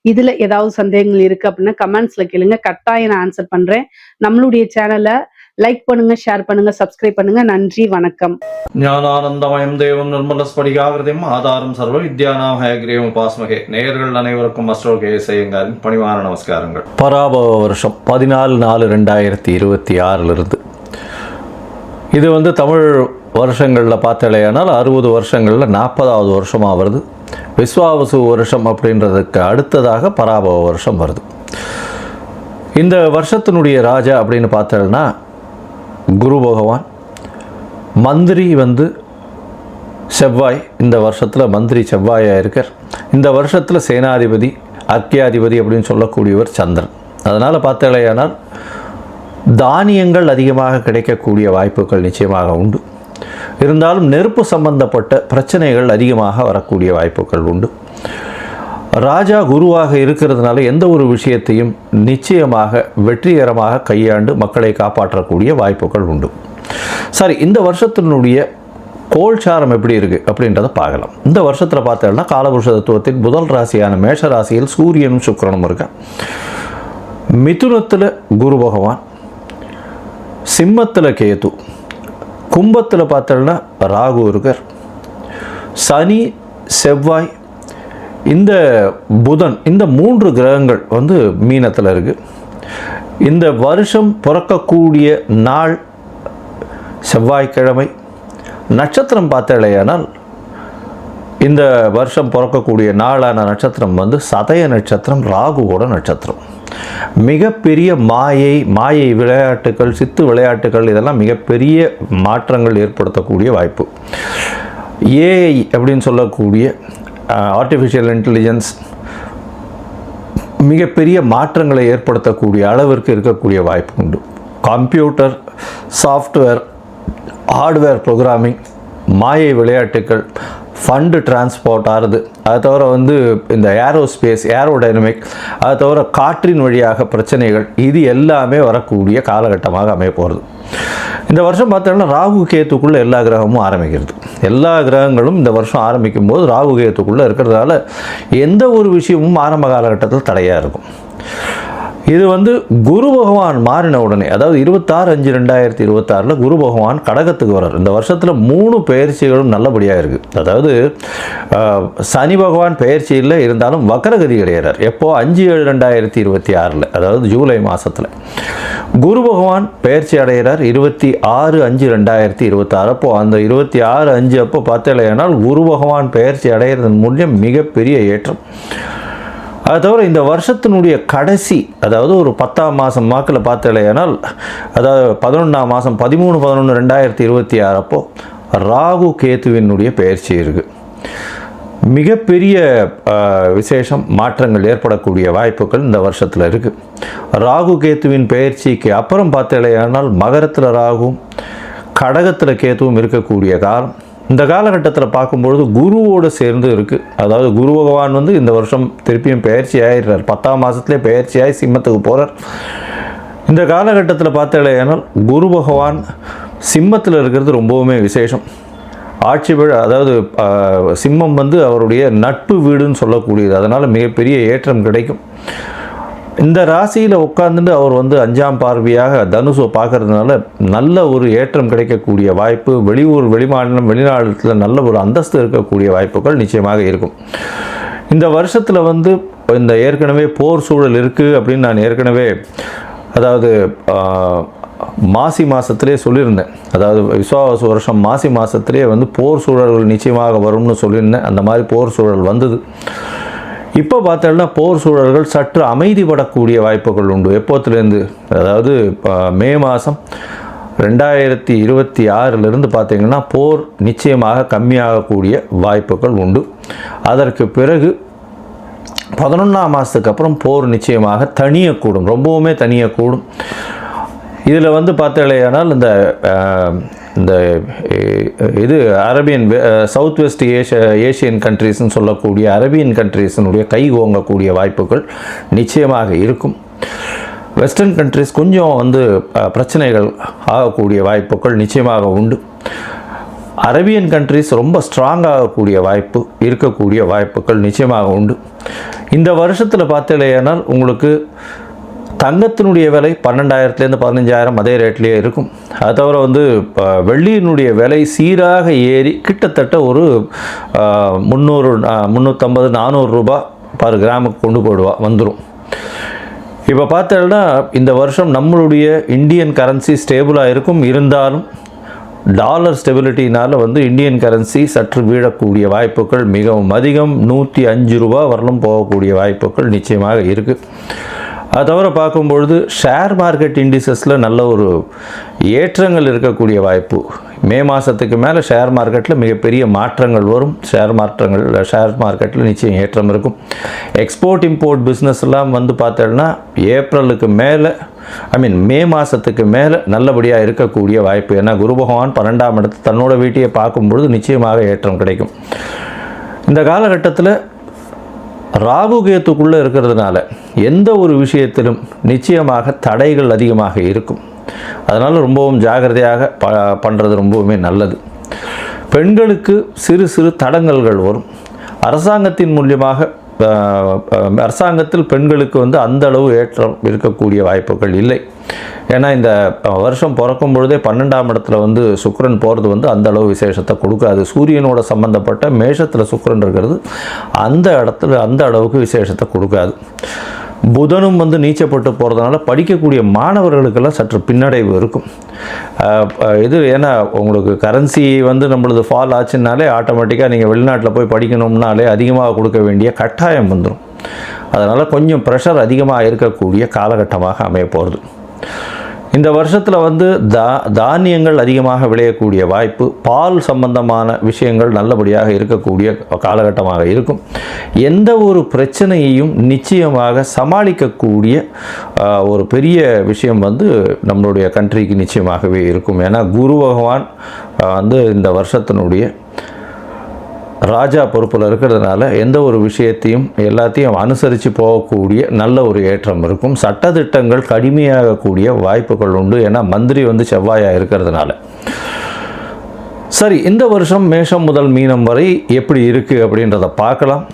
இதுல ஏதாவது சந்தேகங்கள் இருக்கு அப்படின்னா கமெண்ட்ஸ்ல கேளுங்க. கட்டாயம் நான் ஆன்சர் பண்றேன். நம்மளுடைய சேனலை லைக் பண்ணுங்க, ஷேர் பண்ணுங்க, சப்ஸ்கிரைப் பண்ணுங்க. நன்றி, வணக்கம். ஞானானந்தமயம் தேவம் நிர்மலஸ்படிகாகிருதிம் ஆதாரம் சர்வ வித்யானாம் ஹயக்ரீவம் உபாஸ்மகே. நேயர்கள் அனைவருக்கும் அஸ்ட்ரோகே செய்யுங்காரின் பணிவான நமஸ்காரங்கள். பராபவ வருஷம் 14/4/2026 இது தமிழ் வருஷங்களில் பார்த்தாலேயானால் 60 வருஷங்களில் 40வது வருஷமாக வருது. விஸ்வாவசு வருஷம் அப்படின்றதுக்கு அடுத்ததாக பராபவ வருஷம் வருது. இந்த வருஷத்தினுடைய ராஜா அப்படின்னு பார்த்தோம்னா குரு பகவான். மந்திரி செவ்வாய் இந்த வருஷத்தில் மந்திரி செவ்வாயாக இருக்கார். இந்த வருஷத்தில் சேனாதிபதி அர்க்கியாதிபதி அப்படின்னு சொல்லக்கூடியவர் சந்திரன். அதனால் பார்த்தாலேயானால் தானியங்கள் அதிகமாக கிடைக்கக்கூடிய வாய்ப்புகள் நிச்சயமாக உண்டு. இருந்தாலும் நெருப்பு சம்பந்தப்பட்ட பிரச்சனைகள் அதிகமாக வரக்கூடிய வாய்ப்புகள் உண்டு. ராஜா குருவாக இருக்கிறதுனால எந்த ஒரு விஷயத்தையும் நிச்சயமாக வெற்றிகரமாக கையாண்டு மக்களை காப்பாற்றக்கூடிய வாய்ப்புகள் உண்டு. சரி, இந்த வருஷத்தினுடைய கோல்சாரம் எப்படி இருக்குது அப்படின்றத பார்க்கலாம். இந்த வருஷத்தில் பார்த்தோம்னா காலபுருஷ தத்துவத்தின் முதல் ராசியான மேஷ ராசியில் சூரியனும் சுக்கிரனும் இருக்கா. மிதுனத்தில் குரு பகவான், சிம்மத்தில் கேது, கும்பத்தில் பார்த்தோம்னா ராகு இருக்கார். சனி, செவ்வாய், இந்த புதன், இந்த 3 கிரகங்கள் வந்து மீனத்தில் இருக்குது. இந்த வருஷம் பிறக்கக்கூடிய நாள் செவ்வாய்க்கிழமை. நட்சத்திரம் பார்த்தாலேயானால் இந்த வருஷம் பிறக்கக்கூடிய நாளான நட்சத்திரம் வந்து சதய நட்சத்திரம், ராகுவோட நட்சத்திரம். மிகப்பெரிய மாயை விளையாட்டுகள், சித்து விளையாட்டுகள், இதெல்லாம் மிகப்பெரிய மாற்றங்கள் ஏற்படுத்தக்கூடிய வாய்ப்பு. ஏஐ அப்படின்னு சொல்லக்கூடிய ஆர்டிஃபிஷியல் இன்டெலிஜென்ஸ் மிகப்பெரிய மாற்றங்களை ஏற்படுத்தக்கூடிய அளவிற்கு இருக்கக்கூடிய வாய்ப்பு உண்டு. கம்ப்யூட்டர், சாஃப்ட்வேர், ஹார்ட்வேர் ப்ரோக்ராமிங், மாயை விளையாட்டுகள், ஃபண்டு டிரான்ஸ்போர்ட் ஆகுது. அதை தவிர வந்து இந்த ஏரோஸ்பேஸ், ஏரோடைனமிக், அதை தவிர காற்றின் வழியாக பிரச்சனைகள், இது எல்லாமே வரக்கூடிய காலகட்டமாக அமைய போகிறது. இந்த வருஷம் பார்த்தோம்னா ராகு கேத்துக்குள்ளே எல்லா கிரகமும் ஆரம்பிக்கிறது. எல்லா கிரகங்களும் இந்த வருஷம் ஆரம்பிக்கும் போது ராகு கேத்துக்குள்ளே இருக்கிறதால எந்த ஒரு விஷயமும் ஆரம்ப காலகட்டத்தில் தடையாக இருக்கும். இது வந்து குரு பகவான் மாறின உடனே, அதாவது 26/5/2026 குரு பகவான் கடகத்துக்கு வர்றார். இந்த வருஷத்தில் 3 பெயர்ச்சிகளும் நல்லபடியாக இருக்குது. அதாவது சனி பகவான் பெயர்ச்சியில் இருந்தாலும் வக்கரகதி அடைகிறார். எப்போ 5/7/2026, அதாவது ஜூலை மாதத்தில் குரு பகவான் பெயர்ச்சி அடைகிறார். 26/5/2026 அப்போ அந்த 26/5 அப்போ பார்த்தேனால் குரு பகவான் பெயர்ச்சி அடைகிறதன் மூலம் மிகப்பெரிய ஏற்றம். அது தவிர இந்த வருஷத்தினுடைய கடைசி, அதாவது ஒரு 10ஆம் மாதம் வாக்கில் பார்த்தலையானால், அதாவது 11ஆம் மாதம் 13/11/2026 அப்போ ராகு கேத்துவினுடைய பெயர்ச்சி இருக்குது. மிகப்பெரிய விசேஷம், மாற்றங்கள் ஏற்படக்கூடிய வாய்ப்புகள் இந்த வருஷத்தில் இருக்குது. ராகு கேத்துவின் பெயர்ச்சிக்கு அப்புறம் பார்த்தலையானால் மகரத்தில் ராகுவும் கடகத்தில் கேத்துவும் இருக்கக்கூடிய காலம். இந்த காலகட்டத்தில் பார்க்கும்பொழுது குருவோடு சேர்ந்து இருக்குது. அதாவது குரு பகவான் வந்து இந்த வருஷம் திருப்பியும் பெயர்ச்சி ஆகிடுறார். 10ஆம் மாதத்துலேயே பெயர்ச்சியாகி சிம்மத்துக்கு போகிறார். இந்த காலகட்டத்தில் பார்த்தாலேனால் குரு பகவான் சிம்மத்தில் இருக்கிறது ரொம்பவுமே விசேஷம். ஆட்சி விழா, அதாவது சிம்மம் வந்து அவருடைய நட்பு வீடுன்னு சொல்லக்கூடியது. அதனால் மிகப்பெரிய ஏற்றம் கிடைக்கும். இந்த ராசியில் உட்கார்ந்துட்டு அவர் வந்து 5ஆம் பார்வையாக தனுசை பார்க்கறதுனால நல்ல ஒரு ஏற்றம் கிடைக்கக்கூடிய வாய்ப்பு. வெளியூர், வெளிமாநிலம், வெளிநாட்டில் நல்ல ஒரு அந்தஸ்து இருக்கக்கூடிய வாய்ப்புகள் நிச்சயமாக இருக்கும். இந்த வருஷத்தில் வந்து இந்த ஏற்கனவே போர் சூழல் இருக்குது அப்படின்னு நான் ஏற்கனவே, அதாவது மாசி மாதத்திலே சொல்லியிருந்தேன். அதாவது விஸ்வாவசு வருஷம் மாசி மாதத்திலே வந்து போர் சூழல்கள் நிச்சயமாக வரும்னு சொல்லியிருந்தேன். அந்த மாதிரி போர் சூழல் வந்தது. இப்போ பார்த்தோம்னா போர் சூழல்கள் சற்று அமைதிப்படக்கூடிய வாய்ப்புகள் உண்டு. எப்போத்துலேருந்து, அதாவது மே மாதம் 2026 பார்த்தீங்கன்னா போர் நிச்சயமாக கம்மியாகக்கூடிய வாய்ப்புகள் உண்டு. அதற்கு பிறகு 11ஆம் மாதத்துக்கு அப்புறம் போர் நிச்சயமாக தணியக்கூடும், ரொம்பவுமே தணியக்கூடும். இதில் வந்து பார்த்தாலேயானால் இந்த இது அரேபியன், சவுத் வெஸ்ட் ஏஷியன் கண்ட்ரீஸ்ன்னு சொல்லக்கூடிய அரேபியன் கண்ட்ரீஸினுடைய கை ஓங்கக்கூடிய வாய்ப்புகள் நிச்சயமாக இருக்கும். வெஸ்டர்ன் கண்ட்ரீஸ் கொஞ்சம் வந்து பிரச்சனைகள் ஆகக்கூடிய வாய்ப்புகள் நிச்சயமாக உண்டு. அரேபியன் கண்ட்ரீஸ் ரொம்ப ஸ்ட்ராங் ஆகக்கூடிய வாய்ப்பு இருக்கக்கூடிய வாய்ப்புகள் நிச்சயமாக உண்டு. இந்த வருஷத்தில் பார்த்தாலேயானால் உங்களுக்கு தங்கத்தினுடைய விலை 12,000 15,000 அதே ரேட்லேயே இருக்கும். அது தவிர வந்து வெள்ளியினுடைய விலை சீராக ஏறி கிட்டத்தட்ட ஒரு 300, 350, 400 ரூபாய் பர் கிராமுக்கு கொண்டு வந்துடும். இப்போ பார்த்தோம்னா இந்த வருஷம் நம்மளுடைய இந்தியன் கரன்சி ஸ்டேபிளாக இருக்கும். இருந்தாலும் டாலர் ஸ்டெபிலிட்டினால் வந்து இந்தியன் கரன்சி சற்று வீழக்கூடிய வாய்ப்புகள் மிகவும் அதிகம். 105 ரூபா வரலும் போகக்கூடிய வாய்ப்புகள் நிச்சயமாக இருக்குது. அது தவிர பார்க்கும்பொழுது ஷேர் மார்க்கெட் இண்டிசஸில் நல்ல ஒரு ஏற்றங்கள் இருக்கக்கூடிய வாய்ப்பு. மே மாதத்துக்கு மேலே ஷேர் மார்க்கெட்டில் மிகப்பெரிய மாற்றங்கள் வரும். ஷேர் மார்க்கெட்டில் நிச்சயம் ஏற்றம் இருக்கும். எக்ஸ்போர்ட் இம்போர்ட் பிஸ்னஸ்லாம் வந்து பார்த்தோன்னா ஏப்ரலுக்கு மேலே மே மாதத்துக்கு மேலே நல்லபடியாக இருக்கக்கூடிய வாய்ப்பு. ஏன்னா குரு பகவான் 12ஆம் இடத்து தன்னோட வீட்டையை பார்க்கும்பொழுது நிச்சயமாக ஏற்றம் கிடைக்கும். இந்த காலகட்டத்தில் ராகு கேத்துக்குள்ளே இருக்கிறதுனால எந்த ஒரு விஷயத்திலும் நிச்சயமாக தடைகள் அதிகமாக இருக்கும். அதனால் ரொம்பவும் ஜாகிரதையாக பண்ணுறது ரொம்பவுமே நல்லது. பெண்களுக்கு சிறு சிறு தடங்கல்கள் வரும். அரசாங்கத்தின் மூலியமாக அரசாங்கத்தில் பெண்களுக்கு வந்து அந்த அளவு ஏற்றம் இருக்கக்கூடிய வாய்ப்புகள் இல்லை. ஏன்னா இந்த வருஷம் பிறக்கும் பொழுதே 12ஆம் இடத்துல வந்து சுக்கிரன் போகிறது வந்து அந்த அளவு விசேஷத்தை கொடுக்காது. சூரியனோட சம்பந்தப்பட்ட மேஷத்தில் சுக்கிரன் இருக்கிறது அந்த இடத்துல அந்த அளவுக்கு விசேஷத்தை கொடுக்காது. புதனும் வந்து நீச்சப்பட்டு போகிறதுனால படிக்கக்கூடிய மாணவர்களுக்கெல்லாம் சற்று பின்னடைவு இருக்கும். இது ஏன்னா உங்களுக்கு கரன்சி வந்து நம்மளது ஃபால் ஆச்சுன்னாலே ஆட்டோமேட்டிக்காக நீங்கள் வெளிநாட்டில் போய் படிக்கணும்னாலே அதிகமாக கொடுக்க வேண்டிய கட்டாயம் வந்துடும். அதனால் கொஞ்சம் ப்ரெஷர் அதிகமாக இருக்கக்கூடிய காலகட்டமாக அமைய போகிறது. இந்த வருஷத்தில் வந்து தானியங்கள் அதிகமாக விளையக்கூடிய வாய்ப்பு, பால் சம்பந்தமான விஷயங்கள் நல்லபடியாக இருக்கக்கூடிய காலகட்டமாக இருக்கும். எந்த ஒரு பிரச்சனையையும் நிச்சயமாக சமாளிக்கக்கூடிய ஒரு பெரிய விஷயம் வந்து நம்மளுடைய கண்ட்ரிக்கு நிச்சயமாகவே இருக்கும். ஏன்னா குரு பகவான் வந்து இந்த வருஷத்தினுடைய ராஜா பொறுப்பில் இருக்கிறதுனால எந்த ஒரு விஷயத்தையும் எல்லாத்தையும் அனுசரித்து போகக்கூடிய நல்ல ஒரு ஏற்றம் இருக்கும். சட்டத்திட்டங்கள் கடுமையாகக்கூடிய வாய்ப்புகள் உண்டு. ஏன்னா மந்திரி வந்து செவ்வாயாக இருக்கிறதுனால. சரி, இந்த வருஷம் மேஷம் முதல் மீனம் வரை எப்படி இருக்குது அப்படின்றத பார்க்கலாம்.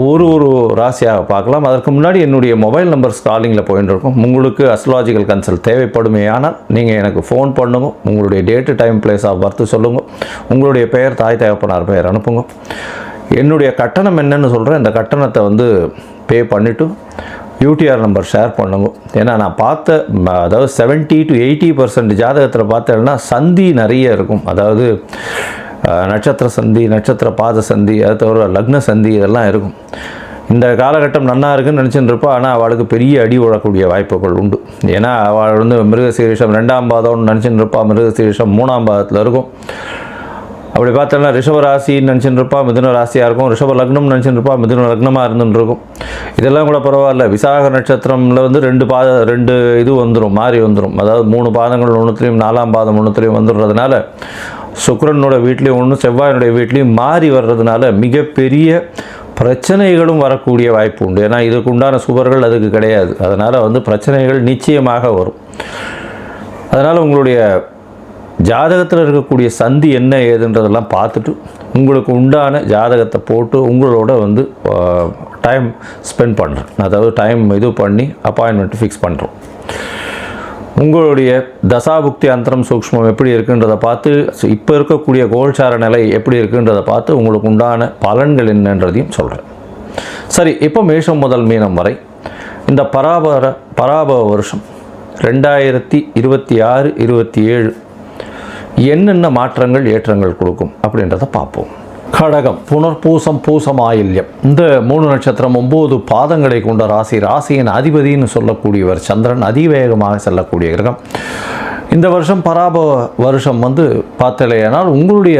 ஒரு ராசியாக பார்க்கலாம். அதற்கு முன்னாடி என்னுடைய மொபைல் நம்பர் ஸ்காலிங்கில் போயிட்டு இருக்கும். உங்களுக்கு அஸ்ட்ராலஜிக்கல் கன்சல்ட் தேவைப்படுமே ஆனால் நீங்கள் எனக்கு ஃபோன் பண்ணுங்க. உங்களுடைய date time place of birth சொல்லுங்க. உங்களுடைய பெயர் தாய் தகப்பனார் பெயர் அனுப்புங்க. என்னுடைய கட்டணம் என்னன்னு சொல்கிறேன். இந்த கட்டணத்தை வந்து பே பண்ணிவிட்டு யூடிஆர் நம்பர் ஷேர் பண்ணுங்க. ஏன்னா நான் பார்த்த அதாவது 70 to 80% ஜாதகத்தில் பார்த்தேன்னா சந்தி நிறைய இருக்கும். அதாவது நட்சத்திர சந்தி, நட்சத்திர பாத சந்தி, அது தவிர லக்ன சந்தி இதெல்லாம் இருக்கும். இந்த காலகட்டம் நல்லா இருக்குன்னு நினச்சிட்டு இருப்பா. ஆனால் அவளுக்கு பெரிய அடி விழக்கூடிய வாய்ப்புகள் உண்டு. ஏன்னா அவள் வந்து மிருகசீரிஷம் 2ஆம் பாதம்னு நினச்சிட்டு இருப்பா. மிருகசீரிஷம் 3ஆம் பாதத்தில் இருக்கும். அப்படி பார்த்தோன்னா ரிஷப ராசின்னு நினச்சிட்டு இருப்பா, மிதுன ராசியாக இருக்கும். ரிஷப லக்னம் நினச்சிட்டு இருப்பா, மிதுன லக்னமாக இருந்துட்டு இருக்கும். இதெல்லாம் கூட பரவாயில்ல. விசாக நட்சத்திரமில் வந்து 2 இது வந்துடும், மாறி வந்துடும். அதாவது 3 பாதங்கள் ஒன்றுத்துலேயும் 4ஆம் பாதம் ஒன்றுத்துலேயும் வந்துடுறதுனால சுக்கிரனோட வீட்லேயும் ஒன்று செவ்வாயினுடைய வீட்லேயும் மாறி வர்றதுனால மிகப்பெரிய பிரச்சனைகளும் வரக்கூடிய வாய்ப்பு உண்டு. ஏன்னா இதுக்கு உண்டான சுவர்கள் அதுக்கு கிடையாது. அதனால் வந்து பிரச்சனைகள் நிச்சயமாக வரும். அதனால் உங்களுடைய ஜாதகத்தில் இருக்கக்கூடிய சந்தி என்ன ஏதுன்றதெல்லாம் பார்த்துட்டு உங்களுக்கு உண்டான ஜாதகத்தை போட்டு உங்களோட வந்து டைம் ஸ்பெண்ட் பண்ணுறேன். அதாவது டைம் இது பண்ணி அப்பாயின்மெண்ட் ஃபிக்ஸ் பண்ணுறோம். உங்களுடைய தசாபுக்தி அந்தரம் சூக்ஷ்மம் எப்படி இருக்குன்றதை பார்த்து, இப்போ இருக்கக்கூடிய கோல்சார நிலை எப்படி இருக்குன்றதை பார்த்து உங்களுக்கு உண்டான பலன்கள் என்னன்றதையும் சொல்கிறேன். சரி, இப்போ மேஷம் முதல் மீனம் வரை இந்த பராபவ வருஷம் 2026-27 என்னென்ன மாற்றங்கள் ஏற்றங்கள் கொடுக்கும் அப்படின்றத பார்ப்போம். கடகம், புனர்பூசம், பூசம், ஆயில்யம் இந்த 3 நட்சத்திரம் 9 பாதங்களை கொண்ட ராசி. ராசியின் அதிபதினு சொல்லக்கூடியவர் சந்திரன். அதிவேகமாக செல்லக்கூடிய கிரகம். இந்த வருஷம் பராபவ வருஷம் வந்து பார்த்தலையானால் உங்களுடைய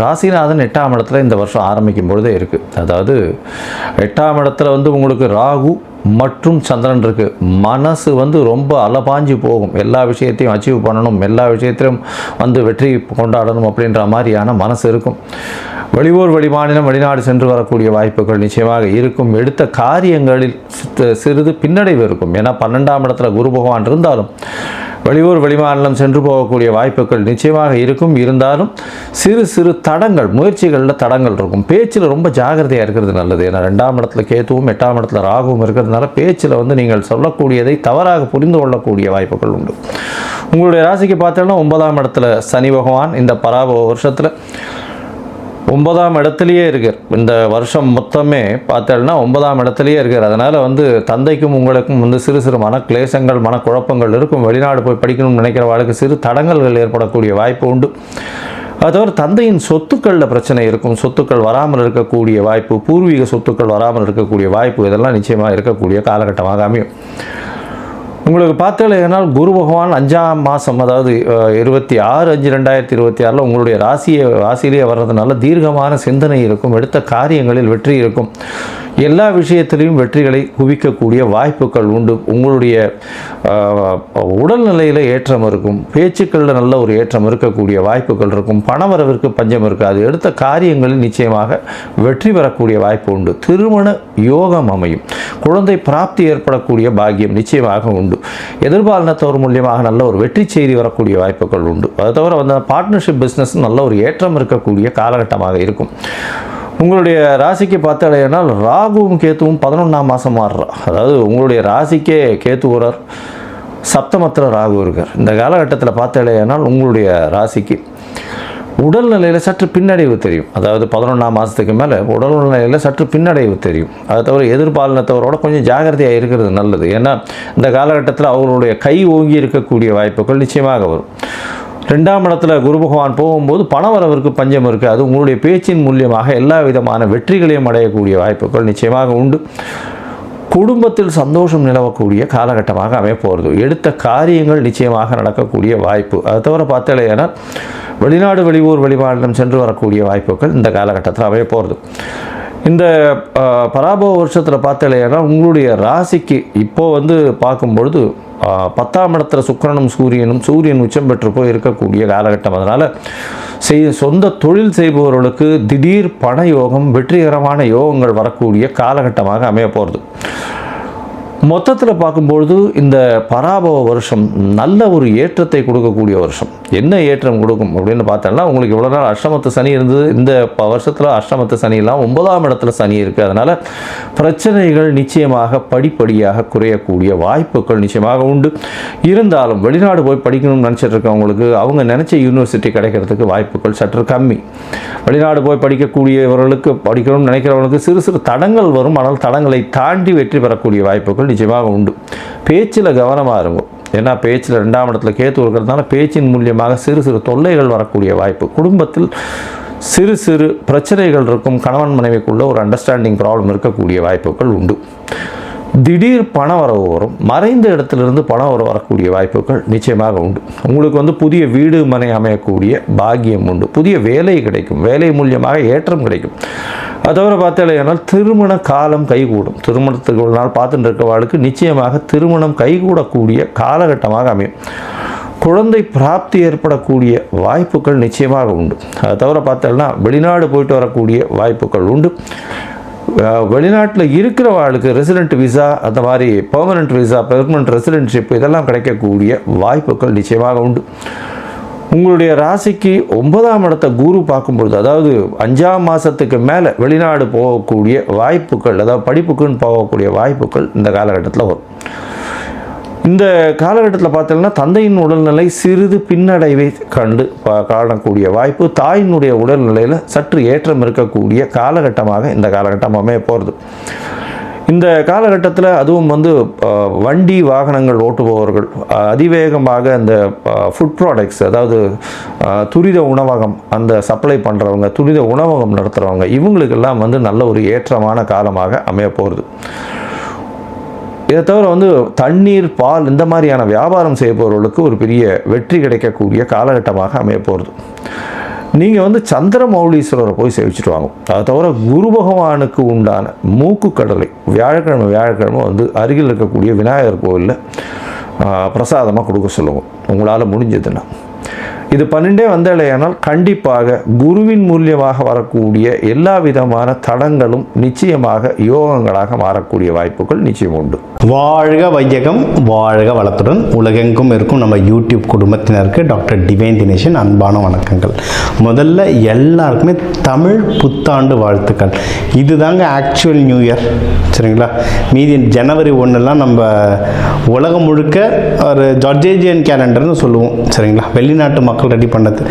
ராசிநாதன் 8ஆம் இடத்துல இந்த வருஷம் ஆரம்பிக்கும் பொழுதே இருக்குது. அதாவது 8ஆம் இடத்துல வந்து உங்களுக்கு ராகு மற்றும் சந்திரன் இருக்குது. மனசு வந்து ரொம்ப அலபாஞ்சு போகும். எல்லா விஷயத்தையும் அச்சீவ் பண்ணணும், எல்லா விஷயத்திலும் வந்து வெற்றி கொண்டாடணும் அப்படின்ற மாதிரியான மனசு இருக்கும். வெளியூர், வெளிமாநிலம், வெளிநாடு சென்று வரக்கூடிய வாய்ப்புகள் நிச்சயமாக இருக்கும். எடுத்த காரியங்களில் சிறிது பின்னடைவு இருக்கும். ஏன்னா 12ஆம் இடத்துல குரு பகவான் இருந்தாலும் வெளியூர், வெளிமாநிலம் சென்று போகக்கூடிய வாய்ப்புகள் நிச்சயமாக இருக்கும். இருந்தாலும் சிறு சிறு தடங்கள், முயற்சிகளில் தடங்கள் இருக்கும். பேச்சில் ரொம்ப ஜாகிரதையாக இருக்கிறது நல்லது. ஏன்னா 2ஆம் இடத்துல கேத்துவும் 8ஆம் இடத்துல ராகுவும் இருக்கிறதுனால பேச்சில் வந்து நீங்கள் சொல்லக்கூடியதை தவறாக புரிந்து கொள்ளக்கூடிய வாய்ப்புகள் உண்டு. உங்களுடைய ராசிக்கு பார்த்தோன்னா 9ஆம் இடத்துல சனி பகவான் இந்த பராபவ வருஷத்தில் 9ஆம் இடத்துலையே இருக்கார். இந்த வருஷம் மொத்தமே பார்த்தோன்னா 9ஆம் இடத்துலையே இருக்கார். அதனால் வந்து தந்தைக்கும் உங்களுக்கும் வந்து சிறு சிறு மனக்லேசங்கள், மனக்குழப்பங்கள் இருக்கும். வெளிநாடு போய் படிக்கணும்னு நினைக்கிற வாழ்க்கை சிறு தடங்கல்கள் ஏற்படக்கூடிய வாய்ப்பு உண்டு. அது தவிர தந்தையின் சொத்துக்களில் பிரச்சனை இருக்கும், சொத்துக்கள் வராமல் இருக்கக்கூடிய வாய்ப்பு, பூர்வீக சொத்துக்கள் வராமல் இருக்கக்கூடிய வாய்ப்பு, இதெல்லாம் நிச்சயமாக இருக்கக்கூடிய காலகட்டமாக அமையும். உங்களுக்கு பார்த்தீங்கன்னா குரு பகவான் 5ஆம் மாதம், அதாவது 26/5/2026 உங்களுடைய ராசியிலேயே வர்றதுனால தீர்க்கமான சிந்தனை இருக்கும், எடுத்த காரியங்களில் வெற்றி இருக்கும், எல்லா விஷயத்திலையும் வெற்றிகளை குவிக்கக்கூடிய வாய்ப்புகள் உண்டு. உங்களுடைய உடல்நிலையில் ஏற்றம் இருக்கும், பேச்சுக்களில் நல்ல ஒரு ஏற்றம் இருக்கக்கூடிய வாய்ப்புகள் இருக்கும், பணவரவிற்கு பஞ்சம் இருக்காது, எடுத்த காரியங்களில் நிச்சயமாக வெற்றி பெறக்கூடிய வாய்ப்பு உண்டு. திருமண யோகம் அமையும், குழந்தை பிராப்தி ஏற்படக்கூடிய பாக்கியம் நிச்சயமாக உண்டு. எதிர்பாலினத்தவர் மூலியமாக நல்ல ஒரு வெற்றி செய்தி வரக்கூடிய வாய்ப்புகள் உண்டு. அது தவிர வந்து பார்ட்னர்ஷிப் பிஸ்னஸ் நல்ல ஒரு ஏற்றம் இருக்கக்கூடிய காலகட்டமாக இருக்கும். உங்களுடைய ராசிக்கு பார்த்தாலேனா ராகுவும் கேத்துவும் 11ஆம் மாதம் மாறுறா, அதாவது உங்களுடைய ராசிக்கே கேத்து வரார், சப்தமத்தில் ராகு இருக்கார். இந்த காலகட்டத்தில் பார்த்தாலேனால் உங்களுடைய ராசிக்கு உடல்நிலையில் சற்று பின்னடைவு தெரியும், அதாவது 11ஆம் மாதத்துக்கு மேலே உடல்நிலையில் சற்று பின்னடைவு தெரியும். அதை தவிர எதிர்பாலினத்தவரோட கொஞ்சம் ஜாகிரதையாக இருக்கிறது நல்லது. ஏன்னா இந்த காலகட்டத்தில் அவர்களுடைய கை ஓங்கி இருக்கக்கூடிய வாய்ப்புகள் நிச்சயமாக வரும். 2ஆம் இடத்துல குரு பகவான் போகும்போது பணவரவிற்கு பஞ்சம் இருக்குது, அது உங்களுடைய பேச்சின் மூலியமாக எல்லா விதமான வெற்றிகளையும் அடையக்கூடிய வாய்ப்புகள் நிச்சயமாக உண்டு. குடும்பத்தில் சந்தோஷம் நிலவக்கூடிய காலகட்டமாக அமையப்போகிறது. எடுத்த காரியங்கள் நிச்சயமாக நடக்கக்கூடிய வாய்ப்பு. அதை தவிர பார்த்தாலேனா வெளிநாடு, வெளியூர், வெளிமாநிலம் சென்று வரக்கூடிய வாய்ப்புகள் இந்த காலகட்டத்தில் அமைய போகிறது. இந்த பராபவ வருஷத்தில் பார்த்தாலேனா உங்களுடைய ராசிக்கு இப்போது பார்க்கும்பொழுது 10ஆம் இடத்துல சுக்கிரனும் சூரியன் உச்சம் பெற்று போய் இருக்கக்கூடிய காலகட்டம். அதனால் சொந்த தொழில் செய்பவர்களுக்கு திடீர் பண யோகம், வெற்றிகரமான யோகங்கள் வரக்கூடிய காலகட்டமாக அமைய போகிறது. மொத்தத்தில் பார்க்கும்பொழுது இந்த பராபவ வருஷம் நல்ல ஒரு ஏற்றத்தை கொடுக்கக்கூடிய வருஷம். என்ன ஏற்றம் கொடுக்கும் அப்படின்னு பார்த்தோம்னா, உங்களுக்கு இவ்வளோ நாள் அஷ்டமத்து சனி இருந்தது, இந்த வருஷத்தில் அஷ்டமத்து சனியெல்லாம் 9ஆம் இடத்துல சனி இருக்குது. அதனால் பிரச்சனைகள் நிச்சயமாக படிப்படியாக குறையக்கூடிய வாய்ப்புகள் நிச்சயமாக உண்டு. இருந்தாலும் வெளிநாடு போய் படிக்கணும்னு நினச்சிட்டு இருக்கவங்களுக்கு அவங்க நினச்ச யூனிவர்சிட்டி கிடைக்கிறதுக்கு வாய்ப்புகள் சற்று கம்மி. வெளிநாடு போய் படிக்கக்கூடியவர்களுக்கு, படிக்கணும்னு நினைக்கிறவங்களுக்கு சிறு சிறு தடங்கள் வரும், ஆனால் தடங்களை தாண்டி வெற்றி பெறக்கூடிய வாய்ப்புகள் நிச்சயமாக உண்டு. பேச்சில் கவனமாக இருக்கும், ஏன்னா பேச்சில் 2ஆம் இடத்துல கேத்து இருக்கிறதுனால பேச்சின் மூலியமாக சிறு சிறு தொல்லைகள் வரக்கூடிய வாய்ப்பு. குடும்பத்தில் சிறு சிறு பிரச்சனைகள் இருக்கும், கணவன் மனைவிக்குள்ள ஒரு அண்டர்ஸ்டாண்டிங் ப்ராப்ளம் இருக்கக்கூடிய வாய்ப்புகள் உண்டு. திடீர் பண வரவு வரும், மறைந்த இடத்திலிருந்து பணம் வரக்கூடிய வாய்ப்புகள் நிச்சயமாக உண்டு. உங்களுக்கு புதிய வீடு மனை அமையக்கூடிய பாக்கியம் உண்டு, புதிய வேலை கிடைக்கும், வேலை மூலியமாக ஏற்றம் கிடைக்கும். அதை தவிர பார்த்தாலேனால் திருமண காலம் கைகூடும். திருமணத்துக்கு ஒரு நாள் பார்த்துட்டு இருக்கவாளுக்கு நிச்சயமாக திருமணம் கைகூடக்கூடிய காலகட்டமாக அமையும். குழந்தை பிராப்தி ஏற்படக்கூடிய வாய்ப்புகள் நிச்சயமாக உண்டு. அதை தவிர பார்த்தோம்னா வெளிநாடு போயிட்டு வரக்கூடிய வாய்ப்புகள் உண்டு. வெளிநாட்டில் இருக்கிறவாளுக்கு ரெசிடென்ட் விசா, அந்த மாதிரி பெர்மனன்ட் விசா, பெர்மனன்ட் ரெசிடென்ட்ஷிப் இதெல்லாம் கிடைக்கக்கூடிய வாய்ப்புகள் நிச்சயமாக உண்டு. உங்களுடைய ராசிக்கு 9ஆம் இடத்தை குரு பார்க்கும்பொழுது, அதாவது 5ஆம் மாதத்துக்கு மேலே வெளிநாடு போகக்கூடிய வாய்ப்புகள், அதாவது படிப்புக்குன்னு போகக்கூடிய வாய்ப்புகள் இந்த காலகட்டத்தில் வரும். இந்த காலகட்டத்தில் பார்த்தீங்கன்னா தந்தையின் உடல்நிலை சிறிது பின்னடைவை காணக்கூடிய வாய்ப்பு, தாயினுடைய உடல்நிலையில் சற்று ஏற்றம் இருக்கக்கூடிய காலகட்டமாக இந்த காலகட்டம் அமைய போகிறது. இந்த காலகட்டத்தில் அதுவும் வண்டி வாகனங்கள் ஓட்டுபவர்கள், அதிவேகமாக அந்த ஃபுட் ப்ராடக்ட்ஸ், அதாவது துரித உணவகம் அந்த சப்ளை பண்ணுறவங்க, துரித உணவகம் நடத்துகிறவங்க, இவங்களுக்கெல்லாம் நல்ல ஒரு ஏற்றமான காலமாக அமைய போகிறது. இதை தவிர தண்ணீர், பால் இந்த மாதிரியான வியாபாரம் செய்பவர்களுக்கு ஒரு பெரிய வெற்றி கிடைக்கக்கூடிய காலகட்டமாக அமைய போகிறது. நீங்கள் சந்திரமௌலீஸ்வரரை போய் சேவிச்சுட்டு வாங்க. அதை தவிர குரு பகவானுக்கு உண்டான மூக்கு கடலை வியாழக்கிழமை அருகில் இருக்கக்கூடிய விநாயகர் கோவிலில் பிரசாதமாக கொடுக்க சொல்லுவோம், உங்களால் முடிஞ்சதுன்னா. இது 12 வந்தாலேயானால் கண்டிப்பாக குருவின் மூலியமாக வரக்கூடிய எல்லா விதமான தடங்களும் நிச்சயமாக யோகங்களாக மாறக்கூடிய வாய்ப்புகள் நிச்சயம் உண்டு. வாழ்க வையகம், வாழ்க வளத்துடன் உலகெங்கும் இருக்கும் நம்ம யூடியூப் குடும்பத்தினருக்கு டாக்டர் டிவைன் தினேஷன் அன்பான வணக்கங்கள். முதல்ல எல்லாருக்குமே தமிழ் புத்தாண்டு வாழ்த்துக்கள். இதுதாங்க ஆக்சுவல் நியூ இயர், சரிங்களா? மீதி ஜனவரி 1 நம்ம உலகம் முழுக்க ஒரு ஜார்ஜேஜியன் கேலண்டர்னு சொல்லுவோம், சரிங்களா? வெளிநாட்டு மக்கள் ரெடி பண்ணது.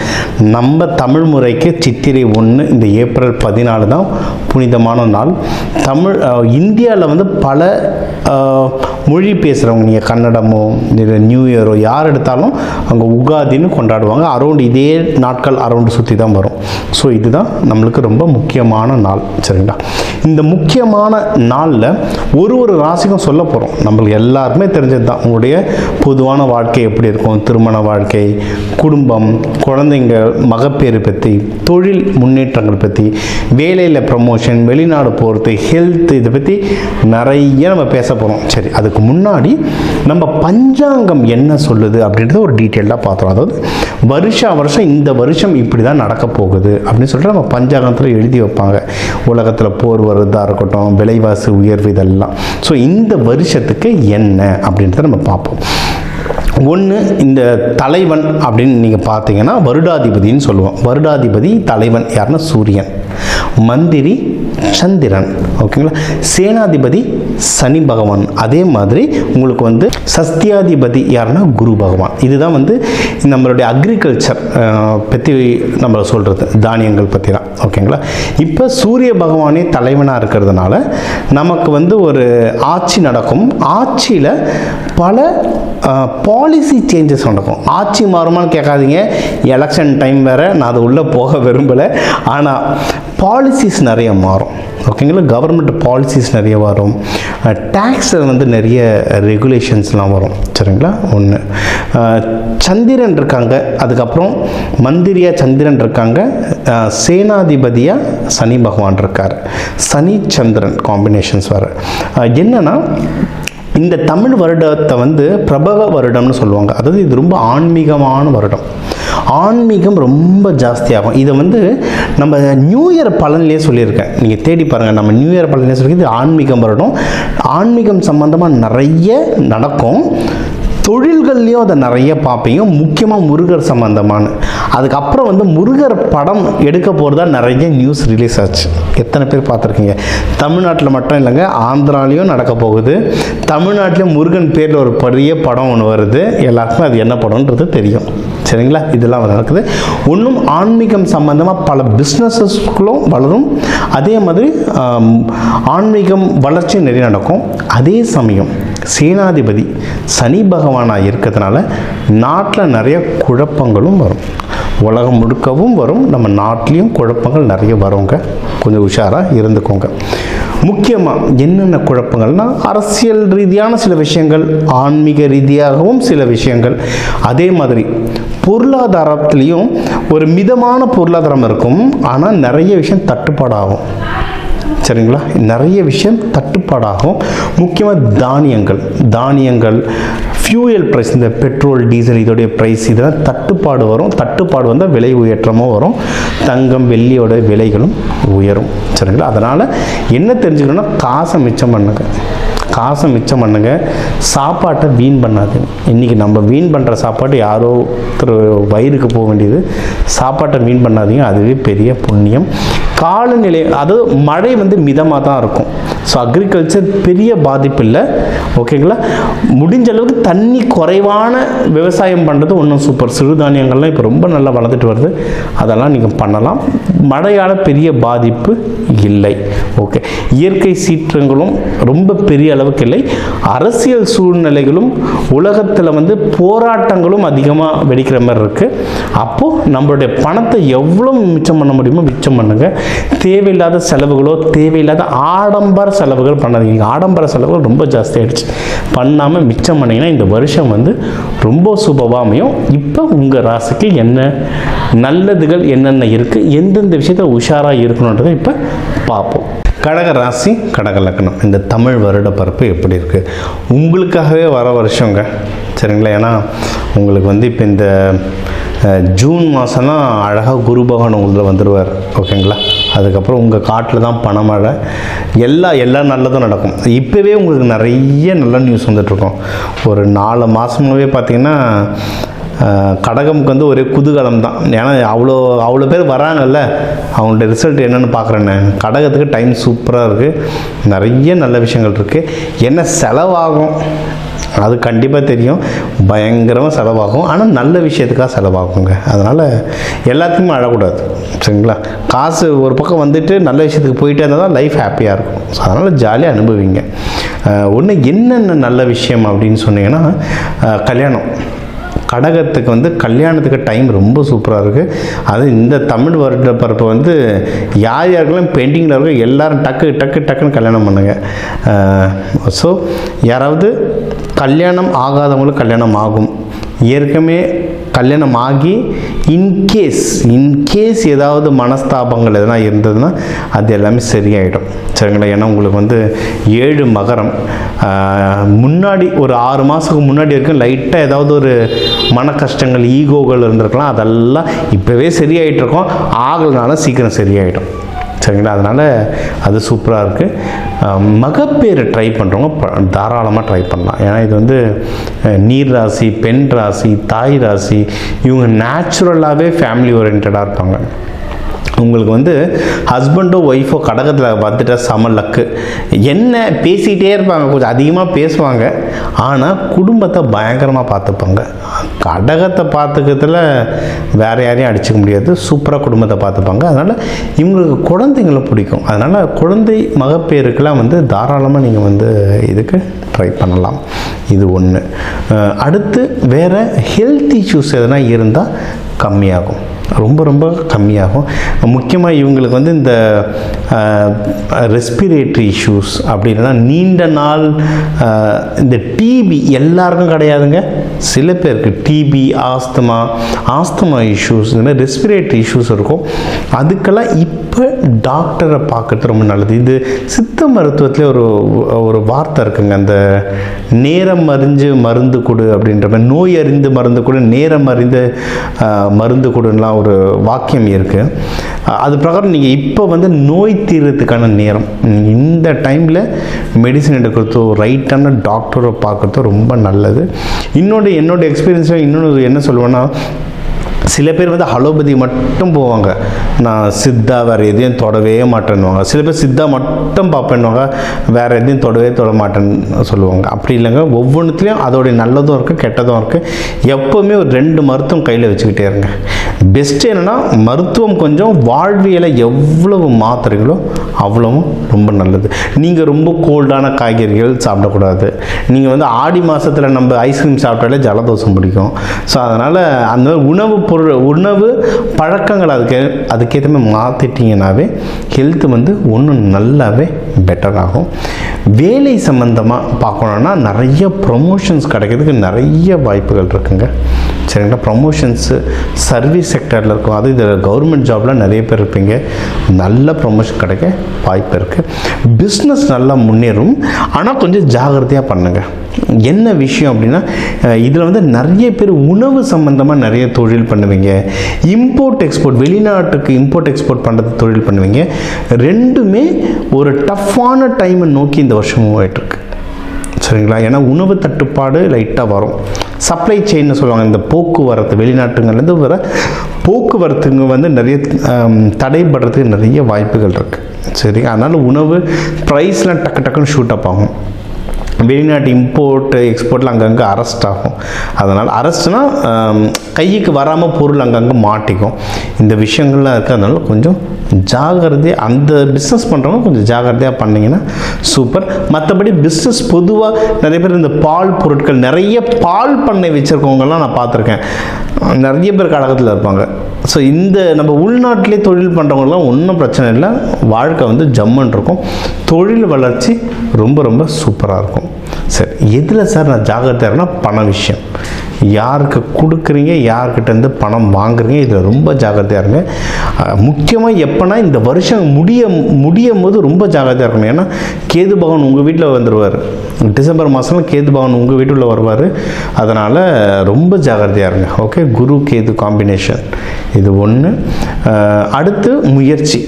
நம்ம தமிழ் முறைக்கு சித்திரை 1 இந்த ஏப்ரல் 14 தான் புனிதமான நாள். இந்தியாவில் வந்து பல மொழி பேசுகிறவங்க, நீங்கள் கன்னடமோ இல்லை நியூ இயரோ யார் எடுத்தாலும் அங்கே உகாதின்னு கொண்டாடுவாங்க. அரௌண்ட் இதே நாட்கள் அரௌண்டு சுற்றி தான் வரும். ஸோ இதுதான் நம்மளுக்கு ரொம்ப முக்கியமான நாள். சரிங்களா? இந்த முக்கியமான நாளில் ஒரு ராசிக்கும் சொல்ல போகிறோம். நம்மளுக்கு எல்லாருமே தெரிஞ்சது தான். உங்களுடைய பொதுவான வாழ்க்கை எப்படி இருக்கும், திருமண வாழ்க்கை, குடும்பம், குழந்தைங்க, மகப்பேறு பற்றி, தொழில் முன்னேற்றங்கள் பற்றி, வேலையில் ப்ரமோஷன், வெளிநாடு போகிறது, ஹெல்த், இதை பற்றி நிறைய நம்ம பேச போகிறோம். சரி, அதுக்கு முன்னாடி நம்ம பஞ்சாங்கம் என்ன சொல்லுது அப்படின்றத ஒரு டீட்டெயிலாக பார்த்தோம். அதாவது வருஷம் இந்த வருஷம் இப்படி தான் நடக்க போகுது அப்படின்னு சொல்லிட்டு நம்ம பஞ்சாங்கத்தில் எழுதி வைப்பாங்க. உலகத்தில் போர் வருதாக இருக்கட்டும், விலைவாசி உயர்வு, இதெல்லாம். ஸோ இந்த வருஷத்துக்கு என்ன அப்படின்றத நம்ம பார்ப்போம். ஒன்று, இந்த தலைவன் அப்படின்னு நீங்கள் பார்த்தீங்கன்னா வருடாதிபதினு சொல்லுவோம். வருடாதிபதி தலைவன் யாருன்னா சூரியன், மந்திரி சந்திரன், ஓகேங்களா. சேனாதிபதி சனி பகவான். அதே மாதிரி உங்களுக்கு வந்து சஸ்தியாதிபதி யாருன்னா குரு பகவான். இதுதான் வந்து நம்மளுடைய அக்ரிகல்ச்சர் பற்றி நம்ம சொல்கிறது, தானியங்கள் பற்றி தான், ஓகேங்களா. இப்போ சூரிய பகவானே தலைவனாக இருக்கிறதுனால நமக்கு வந்து ஒரு ஆட்சி நடக்கும். ஆட்சியில் பல பாலிசி சேஞ்சஸ் நடக்கும். ஆட்சி மாறுமான்னு கேட்காதீங்க, எலெக்ஷன் டைம் வேறு, நான் அது உள்ளே போக விரும்பலை. ஆனால் பாலிசிஸ் நிறைய மாறும், ஓகேங்களா. கவர்மெண்ட் பாலிசிஸ் நிறைய வரும். டேக்ஸில் வந்து நிறைய ரெகுலேஷன்ஸ்லாம் வரும். சரிங்களா? ஒன்று, சந்திரன் இருக்காங்க, அதுக்கப்புறம் மந்திரியாக சந்திரன் இருக்காங்க, சேனாதிபதியாக சனி பகவான் இருக்கார். சனி சந்திரன் காம்பினேஷன்ஸ் வர என்னென்னா, இந்த தமிழ் வருடத்தை வந்து பிரபவ வருடம்னு சொல்லுவாங்க. அதாவது இது ரொம்ப ஆன்மீகமான வருடம். ஆன்மீகம் ரொம்ப ஜாஸ்தியாகும். இதை வந்து நம்ம நியூ இயர் பலன்லேயே சொல்லியிருக்கேன், நீங்கள் தேடி பாருங்கள். நம்ம நியூ இயர் பலன்லேயே சொல்லியிருக்கேன், இது ஆன்மீகம் வருடம். ஆன்மீகம் சம்மந்தமாக நிறைய நடக்கும். தொழில்கள்லேயும் அதை நிறைய பார்ப்பீங்க, முக்கியமாக முருகர் சம்மந்தமான. அதுக்கப்புறம் வந்து முருகர் படம் எடுக்க போகிறதா நிறைய நியூஸ் ரிலீஸ் ஆச்சு. எத்தனை பேர் பார்த்துருக்கீங்க? தமிழ்நாட்டில் மட்டும் இல்லைங்க, ஆந்திராலையும் நடக்க போகுது. தமிழ்நாட்டிலையும் முருகன் பேரில் ஒரு பெரிய படம் ஒன்று வருது. எல்லாருக்கும் அது என்ன படம்ன்றது தெரியும். சரிங்களா? இதெல்லாம் நடக்குது. இன்னும் ஆன்மீகம் சம்பந்தமாக பல பிஸ்னஸஸ்களும் வளரும். அதே மாதிரி ஆன்மீகம் வளர்ச்சியும் நிறைய நடக்கும். அதே சமயம் சேனாதிபதி சனி பகவானாக இருக்கிறதுனால நாட்டில் நிறைய குழப்பங்களும் வரும். உலகம் முழுக்கவும் வரும், நம்ம நாட்டிலையும் குழப்பங்கள் நிறைய வருங்க. கொஞ்சம் உஷாராக இருந்துக்கோங்க. முக்கியமாக என்னென்ன குழப்பங்கள்னால், அரசியல் ரீதியான சில விஷயங்கள், ஆன்மீக ரீதியாகவும் சில விஷயங்கள். அதே மாதிரி பொருளாதாரத்துலேயும் ஒரு மிதமான பொருளாதாரம் இருக்கும், ஆனால் நிறைய விஷயம் தட்டுப்பாடாகும். சரிங்களா? நிறைய விஷயம் தட்டுப்பாடாகும். முக்கியமாக தானியங்கள், ஃபியூயல் ப்ரைஸ், இந்த பெட்ரோல், டீசல், இதோடைய ப்ரைஸ், இதெல்லாம் தட்டுப்பாடு வரும். தட்டுப்பாடு வந்தால் விலை உயற்றமும் வரும். தங்கம், வெள்ளியோட விலைகளும் உயரும். சரிங்களா? அதனால் என்ன தெரிஞ்சுக்கணும்னா, காசை மிச்சம் பண்ணுங்க. சாப்பாட்டை வீண் பண்ணாதீங்க. இன்றைக்கி நம்ம வீண் பண்ணுற சாப்பாடு யாரோ வயிறுக்கு போக வேண்டியது. சாப்பாட்டை வீண் பண்ணாதீங்க, அதுவே பெரிய புண்ணியம். காலநிலை, அதாவது மழை வந்து மிதமாக தான் இருக்கும். ஸோ அக்ரிகல்ச்சர் பெரிய பாதிப்பு இல்லை, ஓகேங்களா. முடிஞ்ச அளவுக்கு தண்ணி குறைவான விவசாயம் பண்ணுறது ஒன்றும் சூப்பர். சிறுதானியங்கள்லாம் இப்போ ரொம்ப நல்லா வளர்ந்துட்டு வருது, அதெல்லாம் நீங்கள் பண்ணலாம். மழையால் பெரிய பாதிப்பு இல்லை. ஓகே, இயற்கை சீற்றங்களும் ரொம்ப பெரிய அளவுக்கு இல்லை. அரசியல் சூழ்நிலைகளும் உலகத்தில் வந்து போராட்டங்களும் அதிகமாக வெடிக்கிற மாதிரி இருக்குது. அப்போது நம்மளுடைய பணத்தை எவ்வளோ மிச்சம் பண்ண முடியுமோ மிச்சம் பண்ணுங்கள். தேவையில்லாத செலவுகளோ தேவையில்லாத ஆடம்பர செலவுகள் பண்ணாதீங்க. ஆடம்பர செலவுகள் ரொம்ப ஜாஸ்தி ஆகிடுச்சு. பண்ணாமல் மிச்சம் பண்ணிங்கன்னா இந்த வருஷம் வந்து ரொம்ப சுபவாமையும். இப்போ உங்கள் ராசிக்கு என்ன நல்லதுகள் என்னென்ன இருக்குது, எந்தெந்த விஷயத்தில் உஷாராக இருக்கணுன்றதை இப்போ பார்ப்போம். கடக ராசி, கடக லக்னம், இந்த தமிழ் வருட பரப்பு எப்படி இருக்குது உங்களுக்காகவே வர வருஷங்க. சரிங்களா? ஏன்னா உங்களுக்கு வந்து இப்போ இந்த ஜூன் மாதம்லாம் அழகாக குரு பகவான் உங்களில் வந்துடுவார், ஓகேங்களா. அதுக்கப்புறம் உங்கள் காட்டில் தான் பணமழை, எல்லாம் நல்லதும் நடக்கும். இப்போவே உங்களுக்கு நிறைய நல்ல நியூஸ் வந்துட்டுருக்கோம். ஒரு 4 மாதமாகவே பார்த்திங்கன்னா கடகமுக்கு வந்து ஒரே குதூகலம் தான். ஏன்னா அவ்வளோ பேர் வராங்கல்ல, அவங்களோட ரிசல்ட் என்னென்னு பார்க்குறேன்னு. கடகத்துக்கு டைம் சூப்பராக இருக்குது, நிறைய நல்ல விஷயங்கள் இருக்குது. என்ன செலவாகும் அது கண்டிப்பாக தெரியும், பயங்கரமாக செலவாகும். ஆனால் நல்ல விஷயத்துக்காக செலவாகுங்க. அதனால் எல்லாத்துக்குமே அழக்கூடாது, சரிங்களா? காசு ஒரு பக்கம் வந்துட்டு நல்ல விஷயத்துக்கு போயிட்டே இருந்தால் தான் லைஃப் ஹாப்பியாக இருக்கும். ஸோ அதனால் ஜாலியாக அனுபவிங்க. ஒன்று என்னென்ன நல்ல விஷயம் அப்படின்னு சொன்னீங்கன்னா, கல்யாணம். கடகத்துக்கு வந்து கல்யாணத்துக்கு டைம் ரொம்ப சூப்பராக இருக்குது. அது இந்த தமிழ் வருட பிறப்பு வந்து யார் யாருக்கெல்லாம் பெண்டிங்கில் இருக்கோ எல்லோரும் டக்குன்னு கல்யாணம் பண்ணுங்க. ஸோ யாராவது கல்யாணம் ஆகாதவங்களுக்கு கல்யாணம் ஆகும். ஏற்கனவே கல்யாணம் ஆகி இன்கேஸ் ஏதாவது மனஸ்தாபங்கள் எதனா இருந்ததுன்னா அது எல்லாமே சரியாயிடும், சரிங்களா? ஏன்னா உங்களுக்கு வந்து 7 மகரம். முன்னாடி ஒரு 6 மாதத்துக்கு முன்னாடி வரைக்கும் லைட்டாக ஏதாவது ஒரு மன கஷ்டங்கள், ஈகோகள் இருந்திருக்கலாம். அதெல்லாம் இப்போவே சரியாயிட்டு இருக்கோம். ஆகலனால சீக்கிரம் சரியாயிடும், சரிங்களா? அதனால் அது சூப்பராக இருக்குது. மகப்பேறு ட்ரை பண்ணுறவங்க தாராளமாக ட்ரை பண்ணலாம். ஏன்னா இது வந்து நீர் ராசி, பெண் ராசி, தாய் ராசி, இவங்க நேச்சுரலாகவே ஃபேமிலி ஓரியன்டாக இருப்பாங்க. உங்களுக்கு வந்து ஹஸ்பண்டோ ஒய்ஃபோ கடகத்தில் பார்த்துட்டா செம லக்கு. என்ன பேசிகிட்டே இருப்பாங்க, கொஞ்சம் அதிகமாக பேசுவாங்க, ஆனால் குடும்பத்தை பயங்கரமாக பார்த்துப்பாங்க. கடகத்தை பார்த்துக்கிறதுல வேறு யாரையும் அடிச்சுக்க முடியாது, சூப்பராக குடும்பத்தை பார்த்துப்பாங்க. அதனால் இவங்களுக்கு குழந்தைங்களை பிடிக்கும். அதனால் குழந்தை மகப்பேருக்கெல்லாம் வந்து தாராளமாக நீங்கள் வந்து இதுக்கு ட்ரை பண்ணலாம். இது ஒன்று. அடுத்து வேறு ஹெல்த் இஷ்யூஸ் எதனா இருந்தால் கம்மியாகும், ரொம்ப கம்மியாகும். முக்கியமாக இவங்களுக்கு வந்து இந்த ரெஸ்பிரேட்டரி இஷ்யூஸ் அப்படின்னா நீண்ட நாள் இந்த டிபி எல்லாருக்கும் கிடையாதுங்க, சில பேருக்கு டிபி, ஆஸ்துமா இஷ்யூஸ், இந்த மாதிரி ரெஸ்பிரேட்டரி இஷ்யூஸ் இருக்கும். அதுக்கெல்லாம் இப்போ டாக்டரை பார்க்கறது ரொம்ப நல்லது. இது சித்த மருத்துவத்தில் ஒரு வார்த்தை இருக்குங்க, அந்த நேரம் அறிஞ்சு மருந்து கொடு அப்படின்ற மாதிரி, நோய் அறிந்து மருந்து கொடு, நேரம் அறிந்து மருந்து கொடுலாம் ஒரு வாக்கியம் இருக்குது. அது பிரகாரம் நீங்கள் இப்போ வந்து நோய் தீர்றதுக்கான நேரம், இந்த டைமில் மெடிசன் எடுக்கிறதோ ரைட்டான டாக்டரை பார்க்குறதோ ரொம்ப நல்லது. என்னோட எக்ஸ்பீரியன்ஸில் இன்னொன்று என்ன சொல்லுவேன்னா, சில பேர் வந்து அலோபதி மட்டும் போவாங்க, நான் சித்தா வேறு எதையும் தொடவே மாட்டேன்னுவாங்க. சில பேர் சித்தா மட்டும் பார்ப்பேன்னுவாங்க, வேறு எதையும் தொட மாட்டேன்னு சொல்லுவாங்க. அப்படி இல்லைங்க, ஒவ்வொன்றுத்துலேயும் அதோடைய நல்லதும் இருக்குது கெட்டதும் இருக்குது. எப்போவுமே ஒரு 2 மருத்துவம் கையில் வச்சுக்கிட்டே இருங்க. பெஸ்ட்டு என்னென்னா, மருத்துவம் கொஞ்சம், வாழ்வியலை எவ்வளவு மாத்திரைகளோ அவ்வளவும் ரொம்ப நல்லது. நீங்கள் ரொம்ப கோல்டான காய்கறிகள் சாப்பிடக்கூடாது. நீங்கள் வந்து ஆடி மாதத்தில் நம்ம ஐஸ்கிரீம் சாப்பிட்டாலே ஜலதோஷம் பிடிக்கும். ஸோ அதனால் அந்த உணவு பழக்கங்கள் அதுக்கேற்ற மாதிரி மாற்றிட்டிங்கனாவே ஹெல்த்து வந்து ஒன்றும் நல்லாவே பெட்டர் ஆகும். வேலை சம்மந்தமாக பார்க்கணுன்னா நிறைய ப்ரொமோஷன்ஸ் கிடைக்கிறதுக்கு நிறைய வாய்ப்புகள் இருக்குங்க, சரிங்களா? ப்ரொமோஷன்ஸு சர்வீஸ் செக்டரில் இருக்கும், அது இதில் கவர்மெண்ட் ஜாபில் நிறைய பேர் இருப்பீங்க, நல்ல ப்ரொமோஷன் கிடைக்க வாய்ப்பு இருக்குது. பிஸ்னஸ் நல்லா முன்னேறும், ஆனால் கொஞ்சம் ஜாகிரதையாக பண்ணுங்கள். என்ன விஷயம் அப்படின்னா, இதில் வந்து நிறைய பேர் உணவு சம்மந்தமாக நிறைய தொழில் பண்ணுவீங்க, இம்போர்ட் எக்ஸ்போர்ட், வெளிநாட்டுக்கு இம்போர்ட் எக்ஸ்போர்ட் பண்ணுறது தொழில் பண்ணுவீங்க. ரெண்டுமே ஒரு டஃப்பான டைமை நோக்கி இந்த வருஷமும் ஆகிட்டுருக்கு, சரிங்களா? ஏன்னா உணவு தட்டுப்பாடு லைட்டாக வரும். சப்ளை செயின்னு சொல்லுவாங்க, இந்த போக்குவரத்து, வெளிநாட்டுங்கள்லேருந்து வர போக்குவரத்துங்க வந்து நிறைய தடைபடுறதுக்கு நிறைய வாய்ப்புகள் இருக்குது, சரி? அதனால் உணவு ப்ரைஸ்லாம் டக்குன்னு ஷூட் அப் ஆகும். வெளிநாட்டு இம்போர்ட்டு எக்ஸ்போர்ட்டில் அங்கங்கே அரெஸ்ட் ஆகும். அதனால் அரெஸ்ட்னால் கைக்கு வராமல் பொருள் அங்கங்கே மாட்டிக்கும். இந்த விஷயங்கள்லாம் இருக்குது. அதனால கொஞ்சம் ஜாகிரதையாக அந்த பிஸ்னஸ் பண்ணுறவங்க கொஞ்சம் ஜாகிரதையாக பண்ணிங்கன்னா சூப்பர். மற்றபடி பிஸ்னஸ் பொதுவாக நிறைய பேர் இந்த பால் பொருட்கள், நிறைய பால் பண்ணை வச்சுருக்கவங்கலாம் நான் பார்த்துருக்கேன், நிறைய பேர் கடகத்தில் இருப்பாங்க. ஸோ இந்த நம்ம உள்நாட்டிலே தொழில் பண்ணுறவங்களாம் ஒன்றும் பிரச்சனை இல்லை, வாழ்க்கை வந்து ஜம்முன்னு இருக்கும், தொழில் வளர்ச்சி ரொம்ப சூப்பராக இருக்கும். சரி, எதில் சார் நான் ஜாகிரதையாக இருக்கேன்னா, பண விஷயம். யாருக்கு கொடுக்குறீங்க, யார்கிட்டேருந்து பணம் வாங்குறீங்க, இதில் ரொம்ப ஜாகிரதையாக இருங்க. முக்கியமாக எப்போனா இந்த வருஷம் முடியும் போது ரொம்ப ஜாகிரதையாக இருக்கணும். ஏன்னா கேது பகவான் உங்கள் வீட்டில் வந்துடுவார், டிசம்பர் மாதம் கேது பகவான் உங்கள் வீட்டுக்குள்ளே வருவார். அதனால் ரொம்ப ஜாகிரதையாக இருங்க, ஓகே? குரு கேது காம்பினேஷன் இது ஒன்று. அடுத்து முயற்சி.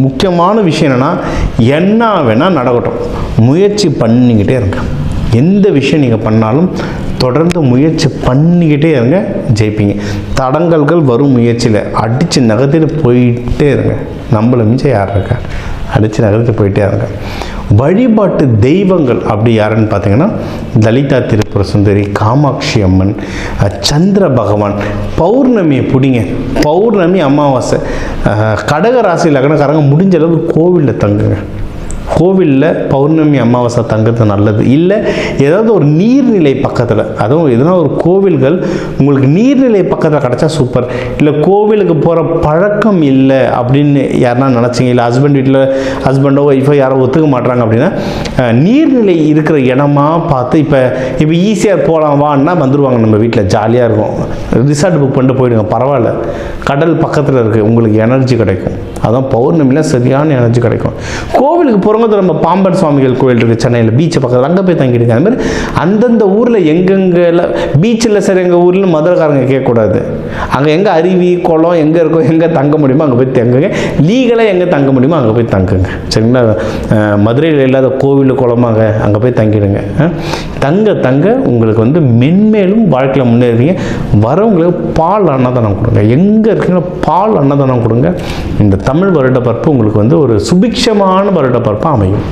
முக்கியமான விஷயம் என்னென்னா, என்ன வேணால் நடக்கட்டும், முயற்சி பண்ணிக்கிட்டே இருங்க. எந்த விஷயம் நீங்கள் பண்ணாலும் தொடர்ந்து முயற்சி பண்ணிக்கிட்டே இருங்க, ஜெயிப்பீங்க. தடங்கல்கள் வரும் முயற்சியில், அடித்து நகர்த்திட்டு போயிட்டே இருங்க. நம்மளை மிச்சம் யார் இருக்கா? அடித்து நகர்த்திட்டு போயிட்டே இருங்க. வழிபாட்டு தெய்வங்கள் அப்படி யாருன்னு பார்த்தீங்கன்னா லலிதா திரிபுர சுந்தரி, காமாட்சி அம்மன், சந்திர பகவான். பௌர்ணமியை பிடிங்க, பௌர்ணமி அமாவாசை. கடக ராசி லக்னக்காரங்க முடிஞ்ச அளவுக்கு கோவிலில் தங்குங்க. கோவிலில் பௌர்ணமி அமாவாசை தங்கிறது நல்லது. இல்லை ஏதாவது ஒரு நீர்நிலை பக்கத்தில், அதுவும் எதுனா ஒரு கோவில்கள் உங்களுக்கு நீர்நிலை பக்கத்தில் கிடச்சா சூப்பர். இல்லை கோவிலுக்கு போகிற பழக்கம் இல்லை அப்படின்னு யாருன்னா நினச்சிங்க, இல்லை ஹஸ்பண்டோ ஒய்ஃபோ யாரோ ஒத்துக்க மாட்டாங்க அப்படின்னா நீர்நிலை இருக்கிற இடமா பார்த்து இப்போ ஈஸியாக போகலாம் வான்னா வந்துடுவாங்க. நம்ம வீட்டில் ஜாலியாக இருக்கும். ரிசார்ட் புக் பண்ணிட்டு போயிடுங்க, பரவாயில்ல. கடல் பக்கத்தில் இருக்குது, உங்களுக்கு எனர்ஜி கிடைக்கும். அதான் பௌர்ணமியில் சரியான எனர்ஜி கிடைக்கும். கோவிலுக்கு போகிறவங்க நம்ம பாம்பன் சுவாமிகள் கோவில் இருக்குது சென்னையில், பீச்சு பக்கத்தில், அங்கே போய் தங்கிடுங்க. அது மாதிரி அந்தந்த ஊரில் எங்கெங்கெல்லாம் பீச்சில் சரி, எங்கள் ஊரில் மதுரைக்காரங்க கேட்கக்கூடாது. அங்கே எங்கே அருவி குளம் எங்கே இருக்கோ, எங்கே தங்க முடியுமோ அங்கே போய் தங்குங்க. லீகலாக எங்கே தங்க முடியுமோ அங்கே போய் தங்குங்க. சரிங்களா? மதுரையில் இல்லாத கோவில் குளமாக அங்கே போய் தங்கிடுங்க. தங்க தங்க உங்களுக்கு வந்து மென்மேலும் வாழ்க்கையில் முன்னேறுவீங்க. வரவங்களுக்கு பால் அன்னதானம் கொடுங்க. எங்கே இருக்கீங்களோ பால் அன்னதானம் கொடுங்க. இந்த தமிழ் வருட பரப்பு உங்களுக்கு வந்து ஒரு சுபிக்ஷமான வருட பரப்பாக அமையும்.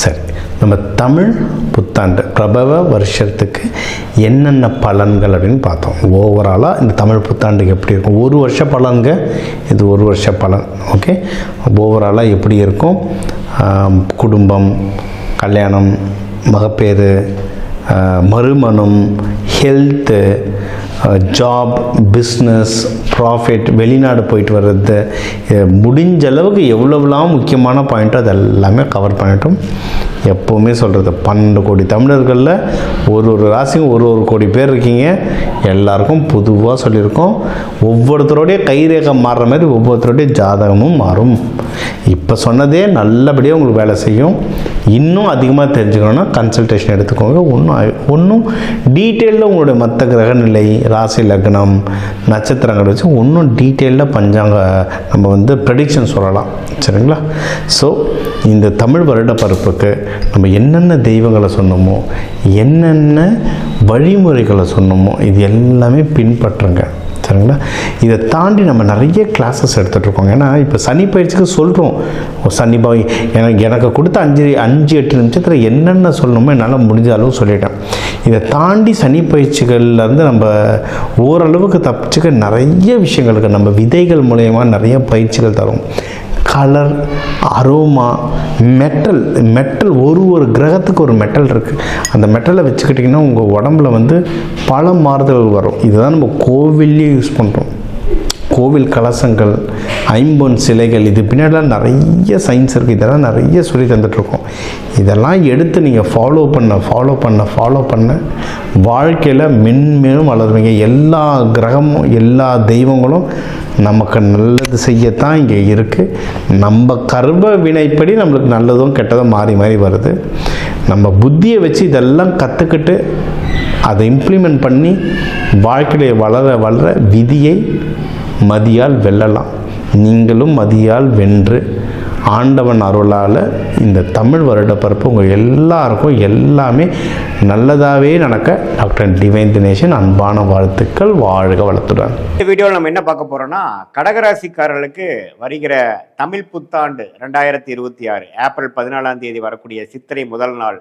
சரி, நம்ம தமிழ் புத்தாண்டு பிரபவ வருஷத்துக்கு என்னென்ன பலன்கள் அப்படின்னு பார்த்தோம். ஓவராலாக இந்த தமிழ் புத்தாண்டுக்கு எப்படி இருக்கும், ஒரு வருஷ பலன்க, இது ஒரு வருஷ பலன். ஓகே, ஓவராலாக எப்படி இருக்கும், குடும்பம், கல்யாணம், மகப்பேறு, மறுமணம், ஹெல்த்து, ஜாப், பிஸ்னஸ், ப்ராஃபிட், வெளிநாடு போயிட்டு வர்றது, முடிஞ்ச அளவுக்கு எவ்வளோலாம் முக்கியமான பாயிண்ட்டோ அது எல்லாமே கவர் பண்ணிட்டோம். எப்போவுமே சொல்கிறது 12 கோடி தமிழர்களில் ஒரு ராசிக்கும் ஒரு கோடி பேர் இருக்கீங்க. எல்லாருக்கும் பொதுவாக சொல்லியிருக்கோம். ஒவ்வொருத்தரோடைய கைரேகை மாறுற மாதிரி ஒவ்வொருத்தருடைய ஜாதகமும் மாறும். இப்போ சொன்னதே நல்லபடியாக உங்களுக்கு வேலை செய்யும். இன்னும் அதிகமாக தெரிஞ்சுக்கணுன்னா கன்சல்டேஷன் எடுத்துக்கோங்க. ஒன்றும் டீட்டெயிலில் உங்களுடைய மற்ற கிரகநிலை, ராசி லக்னம், நட்சத்திரங்கள் வச்சு இன்னும் டீட்டெயிலில் பஞ்சாங்க நம்ம வந்து ப்ரெடிக்ஷன் சொல்லலாம். சரிங்களா? ஸோ இந்த தமிழ் வருட பரப்புக்கு நம்ம என்னென்ன தெய்வங்களை சொன்னோமோ, என்னென்ன வழிமுறைகளை சொன்னோமோ, இது எல்லாமே பின்பற்றுங்க. சரிங்களா? இதை தாண்டி நம்ம நிறைய கிளாஸஸ் எடுத்துகிட்ருக்கோங்க. ஏன்னா இப்போ சனி பயிற்சிக்கு சொல்கிறோம், சனி பாய் எனக்கு கொடுத்த 5-8 நிமிஷத்தில் என்னென்ன சொல்லணுமோ என்னால் முடிஞ்ச அளவு சொல்லிட்டேன். இதை தாண்டி சனி பயிற்சிகள்லேருந்து நம்ம ஓரளவுக்கு தப்பிச்சுக்க நிறைய விஷயங்களுக்கு நம்ம விதைகள் மூலயமா நிறைய பயிற்சிகள் தரும். கலர், அரோமா, மெட்டல் ஒரு கிரகத்துக்கு ஒரு மெட்டல் இருக்குது. அந்த மெட்டலை வச்சுக்கிட்டிங்கன்னா உங்கள் உடம்புல வந்து பல மாறுதல்கள் வரும். இதுதான் நம்ம கோவில்லையே யூஸ் பண்ணுறோம். கோவில் கலசங்கள், ஐம்பொன் சிலைகள், இது பின்னாடிலாம் நிறைய சயின்ஸ் இருக்குது. இதெல்லாம் நிறைய சொல்லி தந்துட்டுருக்கோம். இதெல்லாம் எடுத்து நீங்கள் ஃபாலோ பண்ண வாழ்க்கையில் மென்மேலும் வளருவீங்க. எல்லா கிரகமும் எல்லா தெய்வங்களும் நமக்கு நல்லது செய்யத்தான் இங்கே இருக்குது. நம்ம கர்ம வினைப்படி நம்மளுக்கு நல்லதும் கெட்டதும் மாறி வருது. நம்ம புத்தியை வச்சு இதெல்லாம் கற்றுக்கிட்டு அதை இம்ப்ளிமெண்ட் பண்ணி வாழ்க்கையில் வளர விதியை மதியால் வெல்லலாம். நீங்களும் மதியால் வென்று ஆண்டவன் அருளால் இந்த தமிழ் வருட பரப்பு உங்கள் எல்லாருக்கும் எல்லாமே நல்லதாகவே நடக்க டாக்டர் டிவைன் தினேஷன் அன்பான வாழ்த்துக்கள். வாழ்க வளத்துடன். இந்த வீடியோவில் நம்ம என்ன பார்க்க போகிறோம்னா, கடகராசிக்காரர்களுக்கு வருகிற தமிழ் புத்தாண்டு 2026 ஏப்ரல் 14ஆம் தேதி வரக்கூடிய சித்திரை முதல் நாள்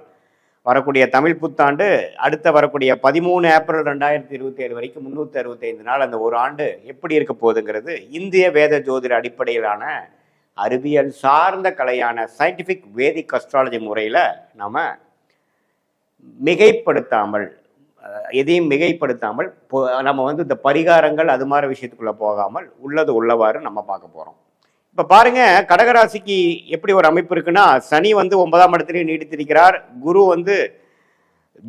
வரக்கூடிய தமிழ் புத்தாண்டு, அடுத்த வரக்கூடிய 13 ஏப்ரல் 2027 வரைக்கும் 365 நாள், அந்த ஒரு ஆண்டு எப்படி இருக்க போகுதுங்கிறது இந்திய வேத ஜோதிட அடிப்படையிலான அறிவியல் சார்ந்த கலையான சயின்டிஃபிக் வேதிக் அஸ்ட்ராலஜி முறையில் நம்ம எதையும் மிகைப்படுத்தாமல் நம்ம வந்து இந்த பரிகாரங்கள் அது மாதிரி விஷயத்துக்குள்ளே போகாமல் உள்ளது உள்ளவாறு நம்ம பார்க்க போகிறோம். இப்போ பாருங்க, கடகராசிக்கு எப்படி ஒரு அமைப்பு இருக்குன்னா, சனி வந்து 9ஆம் இடத்துலேயே நீடித்திருக்கிறார். குரு வந்து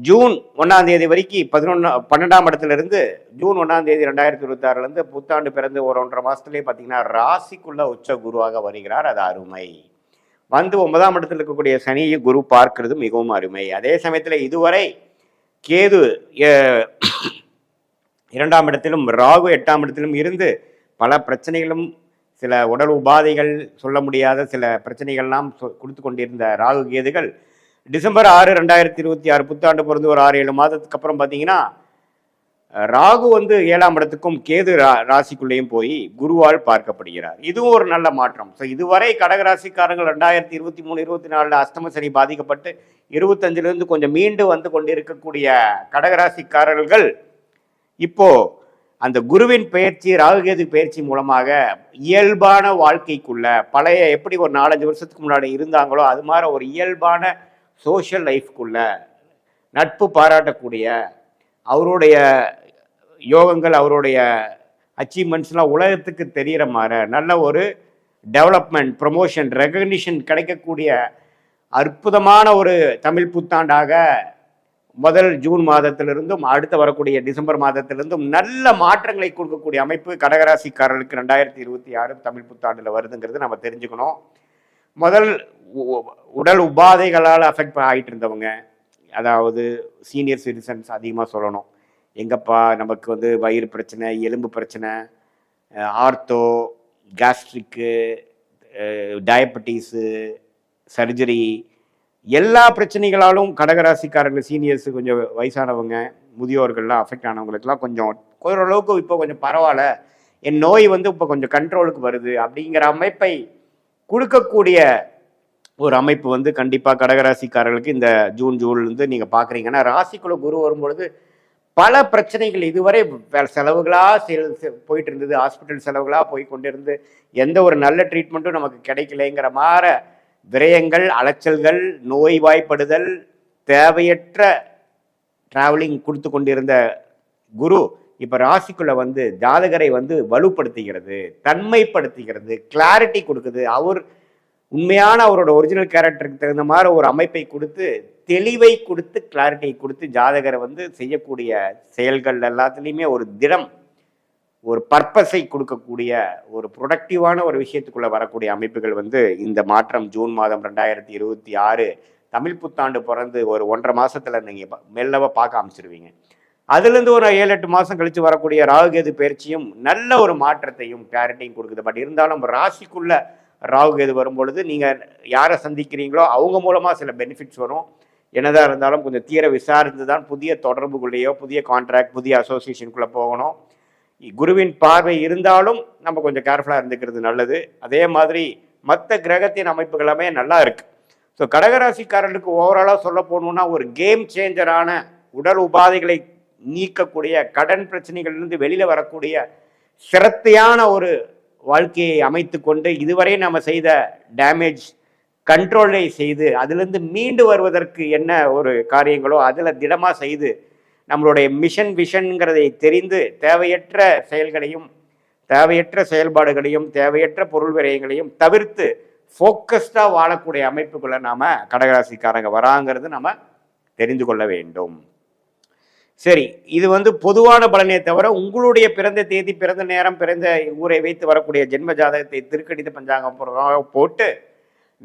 ஜூன் 1ஆம் தேதி வரைக்கும் 12ஆம் இடத்துல இருந்து ஜூன் 1ஆம் தேதி 2026 புத்தாண்டு பிறந்து ஒரு 1.5 மாதத்துலேயே பார்த்தீங்கன்னா ராசிக்குள்ள உச்ச குருவாக வருகிறார். அது அருமை. வந்து 9ஆம் இடத்துல இருக்கக்கூடிய சனியை குரு பார்க்கிறது மிகவும் அருமை. அதே சமயத்தில் இதுவரை கேது 2ஆம் இடத்திலும் ராகு 8ஆம் இடத்திலும் இருந்து பல பிரச்சனைகளும் சில உடல் உபாதைகள் சொல்ல முடியாத சில பிரச்சனைகள்லாம் கொடுத்து கொண்டிருந்த ராகு கேதுகள் டிசம்பர் 6, 2026 புத்தாண்டு பிறந்து ஒரு 6-7 மாதத்துக்கு அப்புறம் பார்த்தீங்கன்னா ராகு வந்து 7ஆம் இடத்துக்கும் கேது ராசிக்குள்ளேயும் போய் குருவால் பார்க்கப்படுகிறார். இதுவும் ஒரு நல்ல மாற்றம். ஸோ இதுவரை கடகராசிக்காரங்கள் 2023-24 அஷ்டம சனி பாதிக்கப்பட்டு 25லிருந்து கொஞ்சம் மீண்டு வந்து கொண்டிருக்கக்கூடிய கடகராசிக்காரர்கள் இப்போ அந்த குருவின் பயிற்சி, ராகுகேது பயிற்சி மூலமாக இயல்பான வாழ்க்கைக்குள்ள பழைய எப்படி ஒரு 4-5 வருஷத்துக்கு முன்னாடி இருந்தாங்களோ அது மாதிரி ஒரு இயல்பான சோஷியல் லைஃப்குள்ள நட்பு பாராட்டக்கூடிய அவருடைய யோகங்கள், அவருடைய அச்சீவ்மெண்ட்ஸ்லாம் உலகத்துக்கு தெரிகிற மாதிரி நல்ல ஒரு டெவலப்மெண்ட், ப்ரமோஷன், ரெகக்னிஷன் கிடைக்கக்கூடிய அற்புதமான ஒரு தமிழ் புத்தாண்டாக முதல் ஜூன் மாதத்திலிருந்தும் அடுத்து வரக்கூடிய டிசம்பர் மாதத்திலிருந்தும் நல்ல மாற்றங்களை கொடுக்கக்கூடிய அமைப்பு கடகராசிக்காரர்களுக்கு 2026 தமிழ் புத்தாண்டில் வருதுங்கிறது நம்ம தெரிஞ்சுக்கணும். முதல் உடல் உபாதைகளால் அஃபெக்ட் ஆகிட்டு இருந்தவங்க, அதாவது சீனியர் சிட்டிசன்ஸ் அதிகமாக சொல்லணும். எங்கப்பா நமக்கு வந்து வயிறு பிரச்சனை, எலும்பு பிரச்சனை, ஆர்த்தோ, கேஸ்ட்ரிக்கு, டயபெட்டிஸு, சர்ஜரி, எல்லா பிரச்சனைகளாலும் கடகராசிக்காரர்கள் சீனியர்ஸு, கொஞ்சம் வயசானவங்க, முதியோர்கள்லாம் அஃபெக்ட் ஆனவங்களுக்குலாம் கொஞ்சம் ஓரளவுக்கு இப்போ கொஞ்சம் பரவாயில்ல, என் நோய் வந்து இப்போ கொஞ்சம் கண்ட்ரோலுக்கு வருது அப்படிங்கிற அமைப்பை கொடுக்கக்கூடிய ஒரு அமைப்பு வந்து கண்டிப்பாக கடகராசிக்காரர்களுக்கு இந்த ஜூன்லேருந்து நீங்கள் பார்க்குறீங்கன்னா, ராசிக்குள்ள குரு வரும்பொழுது பல பிரச்சனைகள் இதுவரை செலவுகளாக போயிட்டு இருந்தது, ஹாஸ்பிட்டல் செலவுகளாக போய் கொண்டிருந்து எந்த ஒரு நல்ல ட்ரீட்மெண்ட்டும் நமக்கு கிடைக்கலைங்கிற மாதிரி விரயங்கள், அலைச்சல்கள், நோய்வாய்ப்படுதல், தேவையற்ற டிராவலிங் கொடுத்து கொண்டிருந்த குரு இப்போ ராசிக்குள்ள வந்து ஜாதகரை வந்து வலுப்படுத்துகிறது, தன்மைப்படுத்துகிறது, கிளாரிட்டி கொடுக்குது. அவர் உண்மையான அவரோட ஒரிஜினல் கேரக்டருக்கு தகுந்த மாதிரி ஒரு அமைப்பை கொடுத்து, தெளிவை கொடுத்து, கிளாரிட்டியை கொடுத்து ஜாதகரை வந்து செய்யக்கூடிய செயல்கள் எல்லாத்துலேயுமே ஒரு திடம், ஒரு பர்பஸை கொடுக்கக்கூடிய ஒரு ப்ரொடக்டிவான ஒரு விஷயத்துக்குள்ளே வரக்கூடிய அமைப்புகள் வந்து இந்த மாற்றம் ஜூன் மாதம் 2026 தமிழ் புத்தாண்டு பிறந்து ஒரு 1.5 மாதத்தில் நீங்கள் மெல்லவா பார்க்க ஆரம்பிச்சிருவீங்க. அதுலேருந்து ஒரு 7-8 மாதம் கழித்து வரக்கூடிய ராகுகேது பயிற்சியும் நல்ல ஒரு மாற்றத்தையும் கிளாரிட்டியும் கொடுக்குது. பட் இருந்தாலும் ராசிக்குள்ள ராகுகேது வரும்பொழுது நீங்கள் யாரை சந்திக்கிறீங்களோ அவங்க மூலமாக சில பெனிஃபிட்ஸ் வரும். என்னதான் இருந்தாலும் கொஞ்சம் தீர விசாரித்து தான் புதிய தொடர்புக்குள்ளேயோ, புதிய கான்ட்ராக்ட், புதிய அசோசியேஷனுக்குள்ளே போகணும். குருவின் பார்வை இருந்தாலும் நம்ம கொஞ்சம் கேர்ஃபுல்லாக இருந்துக்கிறது நல்லது. அதே மாதிரி மற்ற கிரகத்தின் அமைப்புகள் எல்லாமே நல்லா இருக்கு. ஸோ கடகராசிக்காரர்களுக்கு ஓவராலாக சொல்ல போகணுன்னா ஒரு கேம் சேஞ்சரான, உடல் உபாதைகளை நீக்கக்கூடிய, கடன் பிரச்சனைகள்லேருந்து வெளியில் வரக்கூடிய சிரத்தையான ஒரு வாழ்க்கையை அமைத்து கொண்டு இதுவரை நம்ம செய்த டேமேஜ் கண்ட்ரோலை செய்து அதிலிருந்து மீண்டு வருவதற்கு என்ன ஒரு காரியங்களோ அதில் திடமாக செய்து நம்மளுடைய மிஷன் விஷன்கிறதை தெரிந்து தேவையற்ற செயல்களையும், தேவையற்ற செயல்பாடுகளையும், தேவையற்ற பொருள் விரயங்களையும் தவிர்த்து ஃபோக்கஸ்டாக வாழக்கூடிய அமைப்புக்குள்ளே நாம் கடகராசிக்காரங்க வராங்கிறது நம்ம தெரிந்து கொள்ள வேண்டும். சரி, இது வந்து பொதுவான பலனே தவிர உங்களுடைய பிறந்த தேதி, பிறந்த நேரம், பிறந்த ஊரை வைத்து வரக்கூடிய ஜென்ம ஜாதகத்தை திருக்கணித பஞ்சாங்கம் போட்டு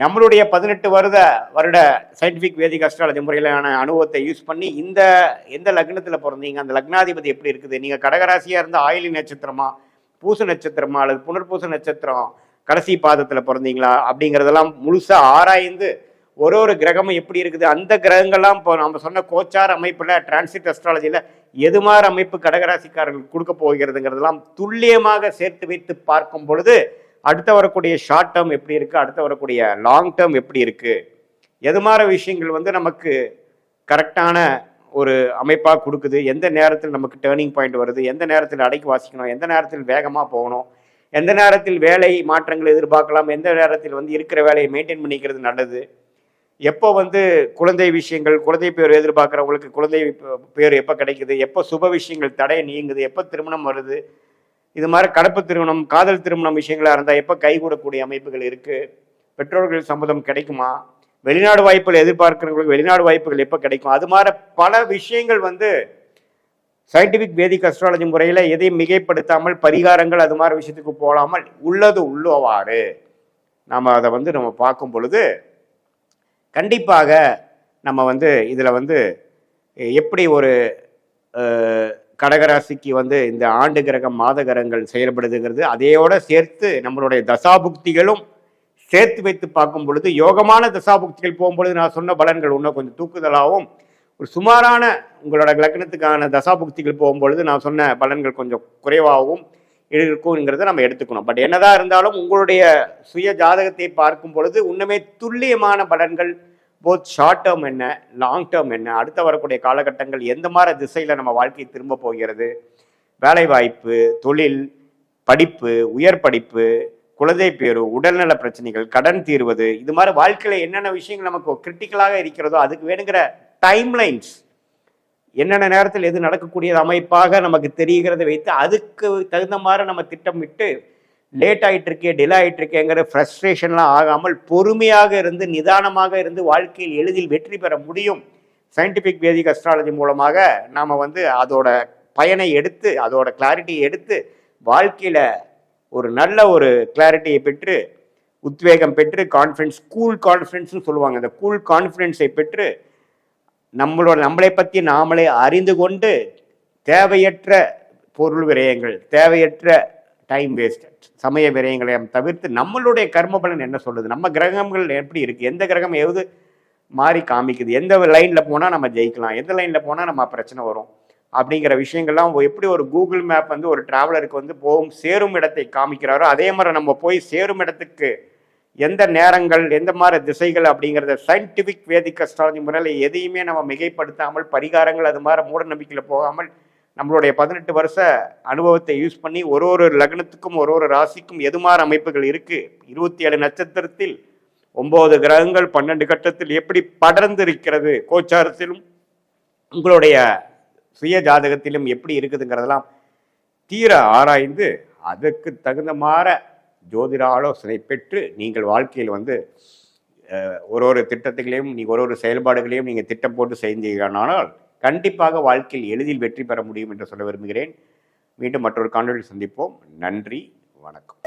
நம்மளுடைய 18 வருட சயின்டிஃபிக் வேதிக் அஸ்ட்ராலஜி முறையிலான அனுபவத்தை யூஸ் பண்ணி எந்த லக்னத்தில் பிறந்தீங்க, அந்த லக்னாதிபதி எப்படி இருக்குது, நீங்கள் கடகராசியாக இருந்தால் ஆயிலி நட்சத்திரமா, பூச நட்சத்திரமா, அல்லது புனர்பூச நட்சத்திரம் கடைசி பாதத்தில் பிறந்தீங்களா அப்படிங்கிறதெல்லாம் முழுசாக ஆராய்ந்து ஒரு கிரகமும் எப்படி இருக்குது, அந்த கிரகங்கள்லாம் இப்போ நம்ம சொன்ன கோச்சார் அமைப்பில், டிரான்சிட் அஸ்ட்ராலஜியில் எது மாதிரி அமைப்பு கடகராசிக்காரர்களுக்கு கொடுக்க போகிறதுங்கிறதெல்லாம் துல்லியமாக சேர்த்து வைத்து பார்க்கும் பொழுது அடுத்த வரக்கூடிய ஷார்ட் டேர்ம் எப்படி இருக்குது, அடுத்த வரக்கூடிய லாங் டேர்ம் எப்படி இருக்குது, எது மாதிரி விஷயங்கள் வந்து நமக்கு கரெக்டான ஒரு அமைப்பாக கொடுக்குது, எந்த நேரத்தில் நமக்கு டேர்னிங் பாயிண்ட் வருது, எந்த நேரத்தில் அடக்கி வாசிக்கணும், எந்த நேரத்தில் வேகமாக போகணும், எந்த நேரத்தில் வேலை மாற்றங்கள் எதிர்பார்க்கலாம், எந்த நேரத்தில் வந்து இருக்கிற வேலையை மெயின்டைன் பண்ணிக்கிறது நல்லது, எப்போ வந்து குழந்தை விஷயங்கள், குழந்தை பேர் எதிர்பார்க்குறவங்களுக்கு குழந்தை பேர் எப்போ கிடைக்குது, எப்போ சுப விஷயங்கள் தடை நீங்குது, எப்போ திருமணம் வருது, இது மாதிரி கடப்பு திருமணம், காதல் திருமணம் விஷயங்களாக இருந்தால் எப்போ கைகூடக்கூடிய அமைப்புகள் இருக்குது, பெற்றோர்கள் சம்மதம் கிடைக்குமா, வெளிநாடு வாய்ப்புகள் எதிர்பார்க்கிறவங்களுக்கு வெளிநாடு வாய்ப்புகள் எப்போ கிடைக்கும், அது மாதிரி பல விஷயங்கள் வந்து சயின்டிஃபிக் வேதிக் அஸ்ட்ராலஜி முறையில் எதையும் மிகைப்படுத்தாமல் பரிகாரங்கள் அது மாதிரி விஷயத்துக்கு போகாமல் உள்ளது உள்ளவாறு நாம் அதை வந்து நம்ம பார்க்கும் பொழுது கண்டிப்பாக நம்ம வந்து இதில் வந்து எப்படி ஒரு கடகராசிக்கு வந்து இந்த ஆண்டு கிரகம், மாத கிரகங்கள் செயல்படுதுங்கிறது அதையோட சேர்த்து நம்மளுடைய தசாபுக்திகளும் சேர்த்து வைத்து பார்க்கும் பொழுது யோகமான தசாபுக்திகள் போகும்பொழுது நான் சொன்ன பலன்கள் இன்னும் கொஞ்சம் தூக்குதலாகவும் ஒரு சுமாரான உங்களோட லக்னத்துக்கான தசாபுக்திகள் போகும்பொழுது நான் சொன்ன பலன்கள் கொஞ்சம் குறைவாகவும் இருக்குங்கிறத நம்ம எடுத்துக்கணும். பட் என்னதான் இருந்தாலும் உங்களுடைய சுய ஜாதகத்தை பார்க்கும் பொழுது இன்னுமே துல்லியமான பலன்கள், போத் ஷார்ட் டேர்ம் என்ன, லாங் டேர்ம் என்ன, அடுத்த வரக்கூடிய காலகட்டங்கள் எந்த மாதிரி திசையில் நம்ம வாழ்க்கை திரும்ப போகிறது, வேலைவாய்ப்பு, தொழில், படிப்பு, உயர் படிப்பு, குழந்தை பேரு, உடல்நல பிரச்சனைகள், கடன் தீர்வது, இது மாதிரி வாழ்க்கையில் என்னென்ன விஷயங்கள் நமக்கு கிரிட்டிக்கலாக இருக்கிறதோ அதுக்கு வேணுங்கிற டைம்லைன்ஸ், என்னென்ன நேரத்தில் எது நடக்கக்கூடியது அமைப்பாக நமக்கு தெரிகிறத வைத்து அதுக்கு தகுந்த மாதிரி நம்ம திட்டமிட்டு லேட் ஆகிட்டு இருக்கே, டிலே ஆகிட்டு இருக்கேங்கிற ஃப்ரஸ்ட்ரேஷன்லாம் ஆகாமல் பொறுமையாக இருந்து நிதானமாக இருந்து வாழ்க்கையில் எளிதில் வெற்றி பெற முடியும். சயின்டிஃபிக் வேதிக் அஸ்ட்ராலஜி மூலமாக நாம் அதோட பயனை எடுத்து அதோட கிளாரிட்டியை எடுத்து வாழ்க்கையில் ஒரு நல்ல ஒரு கிளாரிட்டியை பெற்று உத்வேகம் பெற்று கான்ஃபிடன்ஸ், கூல் கான்ஃபிடன்ஸ்னு சொல்லுவாங்க, அந்த கூல் கான்ஃபிடன்ஸை பெற்று நம்மளை பற்றி நாமளே அறிந்து கொண்டு தேவையற்ற பொருள் விரயங்கள், தேவையற்ற டைம் வேஸ்ட், சமய விரயங்களை தவிர்த்து நம்மளுடைய கர்ம பலன் என்ன சொல்லுது, நம்ம கிரகங்கள் எப்படி இருக்குது, எந்த கிரகம் எது மாறி காமிக்குது, எந்த லைனில் போனால் நம்ம ஜெயிக்கலாம், எந்த லைனில் போனால் நம்ம பிரச்சனை வரும் அப்படிங்கிற விஷயங்கள்லாம் எப்படி ஒரு கூகுள் மேப் ஒரு டிராவலருக்கு போகும் சேரும் இடத்தை காமிக்கிறாரோ அதே மாதிரி நம்ம போய் சேரும் இடத்துக்கு எந்த நேரங்கள், எந்த மாதிரி திசைகள் அப்படிங்கிறத சயின்டிஃபிக் வேதிக் அஸ்ட்ராலஜி முறையில் எதையுமே நம்ம மிகைப்படுத்தாமல், பரிகாரங்கள் அது மாதிரி மூட நம்பிக்கையில் போகாமல் நம்மளுடைய 18 வருஷ அனுபவத்தை யூஸ் பண்ணி ஒரு லக்னத்துக்கும் ஒரு ராசிக்கும் எது மாதிரி அமைப்புகள் இருக்குது, 27 நட்சத்திரத்தில் 9 கிரகங்கள் 12 கட்டத்தில் எப்படி படர்ந்து இருக்கிறது, கோச்சாரத்திலும் உங்களுடைய சுய ஜாதகத்திலும் எப்படி இருக்குதுங்கிறதெல்லாம் தீர ஆராய்ந்து அதற்கு தகுந்த மாதிரி ஜோதிட ஆலோசனை பெற்று நீங்கள் வாழ்க்கையில் ஒரு திட்டத்துகளையும் ஒரு செயல்பாடுகளையும் நீங்கள் திட்டம் போட்டு செஞ்சீங்கனால் கண்டிப்பாக வாழ்க்கையில் எளிதில் வெற்றி பெற முடியும் என்று சொல்ல விரும்புகிறேன். மீண்டும் மற்றொரு காணொளியில் சந்திப்போம். நன்றி, வணக்கம்.